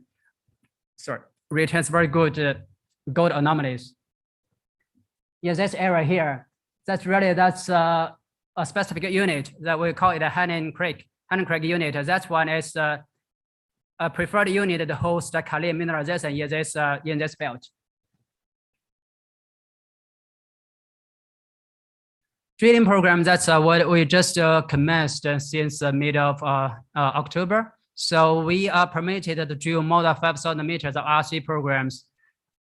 Sorry. Returns very good gold anomalies. In this area here, that's a specific unit that we call it a Hannon Creek unit. That one is a preferred unit to host the kaolin mineralization in this belt. Drilling program, that's what we just commenced since the middle of October. So we are permitted to drill more than 5,000 meters of RC programs,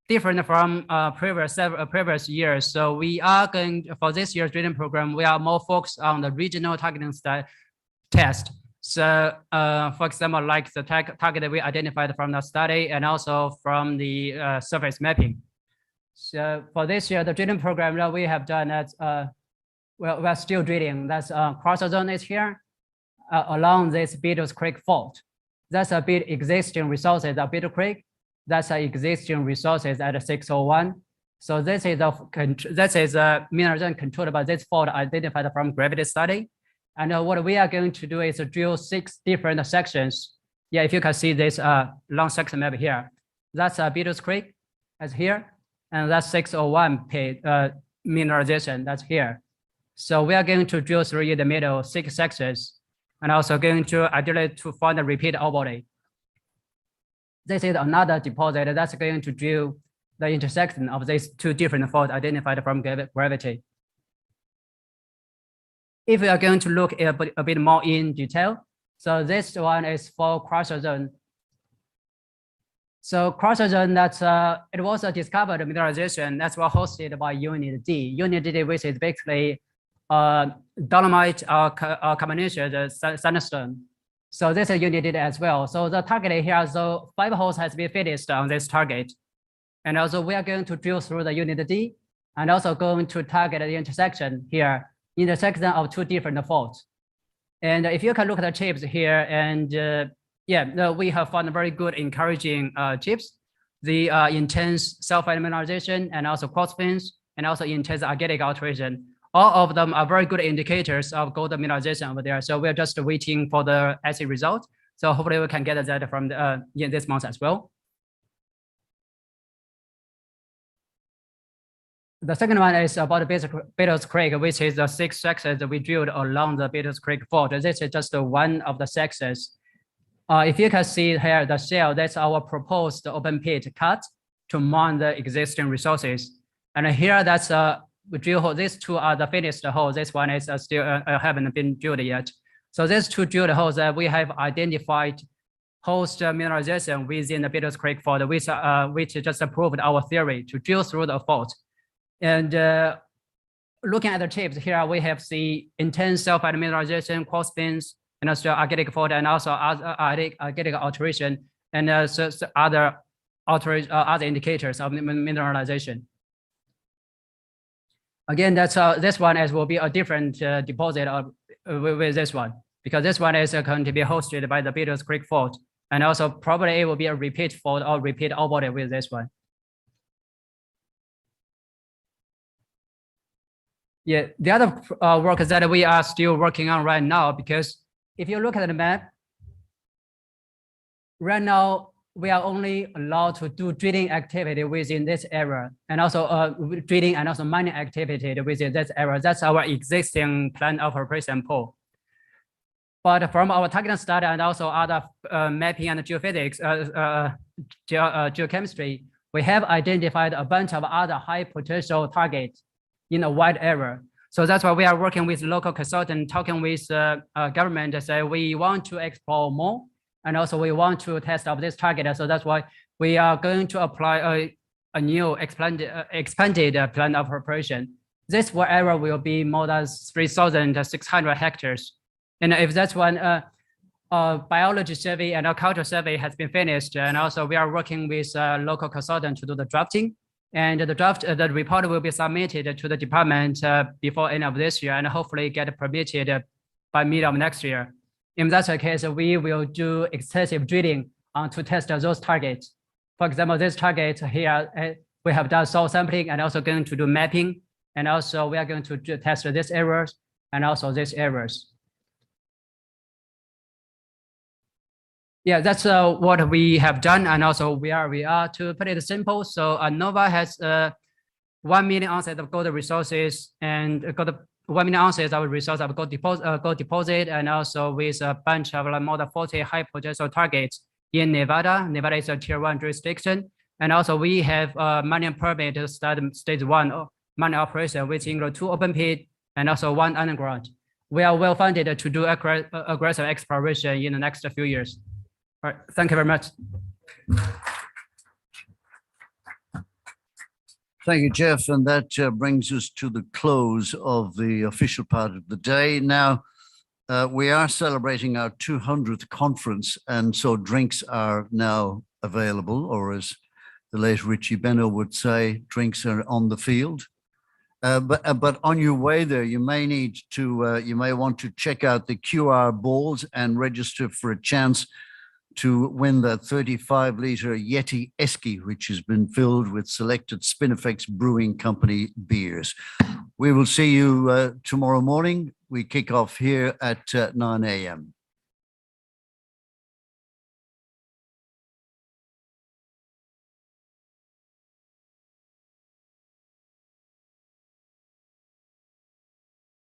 different from previous years. So we are going, for this year's drilling program, we are more focused on the regional targeting test. So for example, like the target that we identified from the study and also from the surface mapping. So for this year, the drilling program that we have done at well, we're still drilling. That's crusher zone is here along this Beatles Creek fault. That's a bit existing resources at Beetle Creek. That's existing resources at 601. So this is a mineral zone controlled by this fault identified from gravity study. And what we are going to do is drill 6 different sections. Yeah, if you can see this long section map here, that's Beatles Creek, that's here, and that's 601 pit mineralization, that's here. So we are going to drill through in the middle 6 sections, and also going to ideally to find a repeat ore body. This is another deposit that's going to drill the intersection of these 2 different faults identified from gravity. If we are going to look a bit more in detail, so this one is for crusher zone. So crusher zone, that's it was a discovered mineralization that's well hosted by Unit D. Unit D, which is basically dolomite or carbonaceous sandstone. So this is Unit D as well. So the target here, so 5 holes has been finished on this target. And also we are going to drill through the Unit D and also going to target the intersection here, intersection of 2 different faults. And if you can look at the chips here, and we have found very good encouraging chips. The intense sulfide mineralization and also quartz veins and also intense agitic alteration. All of them are very good indicators of gold mineralization over there. So we're just waiting for the assay result. So hopefully we can get that from the, this month as well. The second one is about the Beatles Creek, which is the 6 sections that we drilled along the Beatles Creek fault. This is just one of the sections. If you can see here, the shell, that's our proposed open pit cut to mine the existing resources. And here, that's we drill hole. These 2 are the finished holes. This one is still haven't been drilled yet. So these 2 drilled holes that we have identified host mineralization within the Beatles Creek fault, which just proved our theory to drill through the fault. And looking at the chips here, we have the intense sulfide mineralization, quartz veins, and also agitic fault, and also agitic alteration, and other indicators of mineralization. Again, that's this one will be a different deposit with this one, because this one is going to be hosted by the Beatles Creek fault, and also probably it will be a repeat fault or repeat ore body with this one. Yeah, the other work is that we are still working on right now, because if you look at the map, right now we are only allowed to do drilling activity within this area, and also drilling and also mining activity within this area. That's our existing plan of operation pool. But from our target study and also other mapping and geophysics, geochemistry, we have identified a bunch of other high potential targets in a wide area. So that's why we are working with local consultant, talking with government to say we want to explore more, and also we want to test out this target. So that's why we are going to apply a new expanded plan of operation. This area will be more than 3,600 hectares. And if that's one biology survey and a cultural survey has been finished, and also we are working with local consultant to do the drafting. And the report will be submitted to the department before end of this year, and hopefully get permitted by mid of next year. If that's the case, we will do extensive drilling to test those targets. For example, this target here, we have done soil sampling and also going to do mapping. And also we are going to test these areas and also these areas. Yeah, that's what we have done, and also where we are. To put it simple, so Anova has 1 million ounces of gold resources, and got 1 million ounces of resource of gold deposit, and also with a bunch of more than 40 high potential targets in Nevada. Nevada is a tier 1 jurisdiction, and also we have mining permit to start stage 1 mining operation, which include 2 open pit and also 1 underground. We are well funded to do aggressive exploration in the next few years. All right, thank you very much. Thank you, Geoff. And that brings us to the close of the official part of the day. Now, we are celebrating our 200th conference, and so drinks are now available, or as the late Richie Benno would say, drinks are on the field. But on your way there, you may need to, you may want to check out the QR balls and register for a chance to win the 35-liter Yeti Esky, which has been filled with selected Spinifex Brewing Company beers. We will see you tomorrow morning. We kick off here at 9 a.m.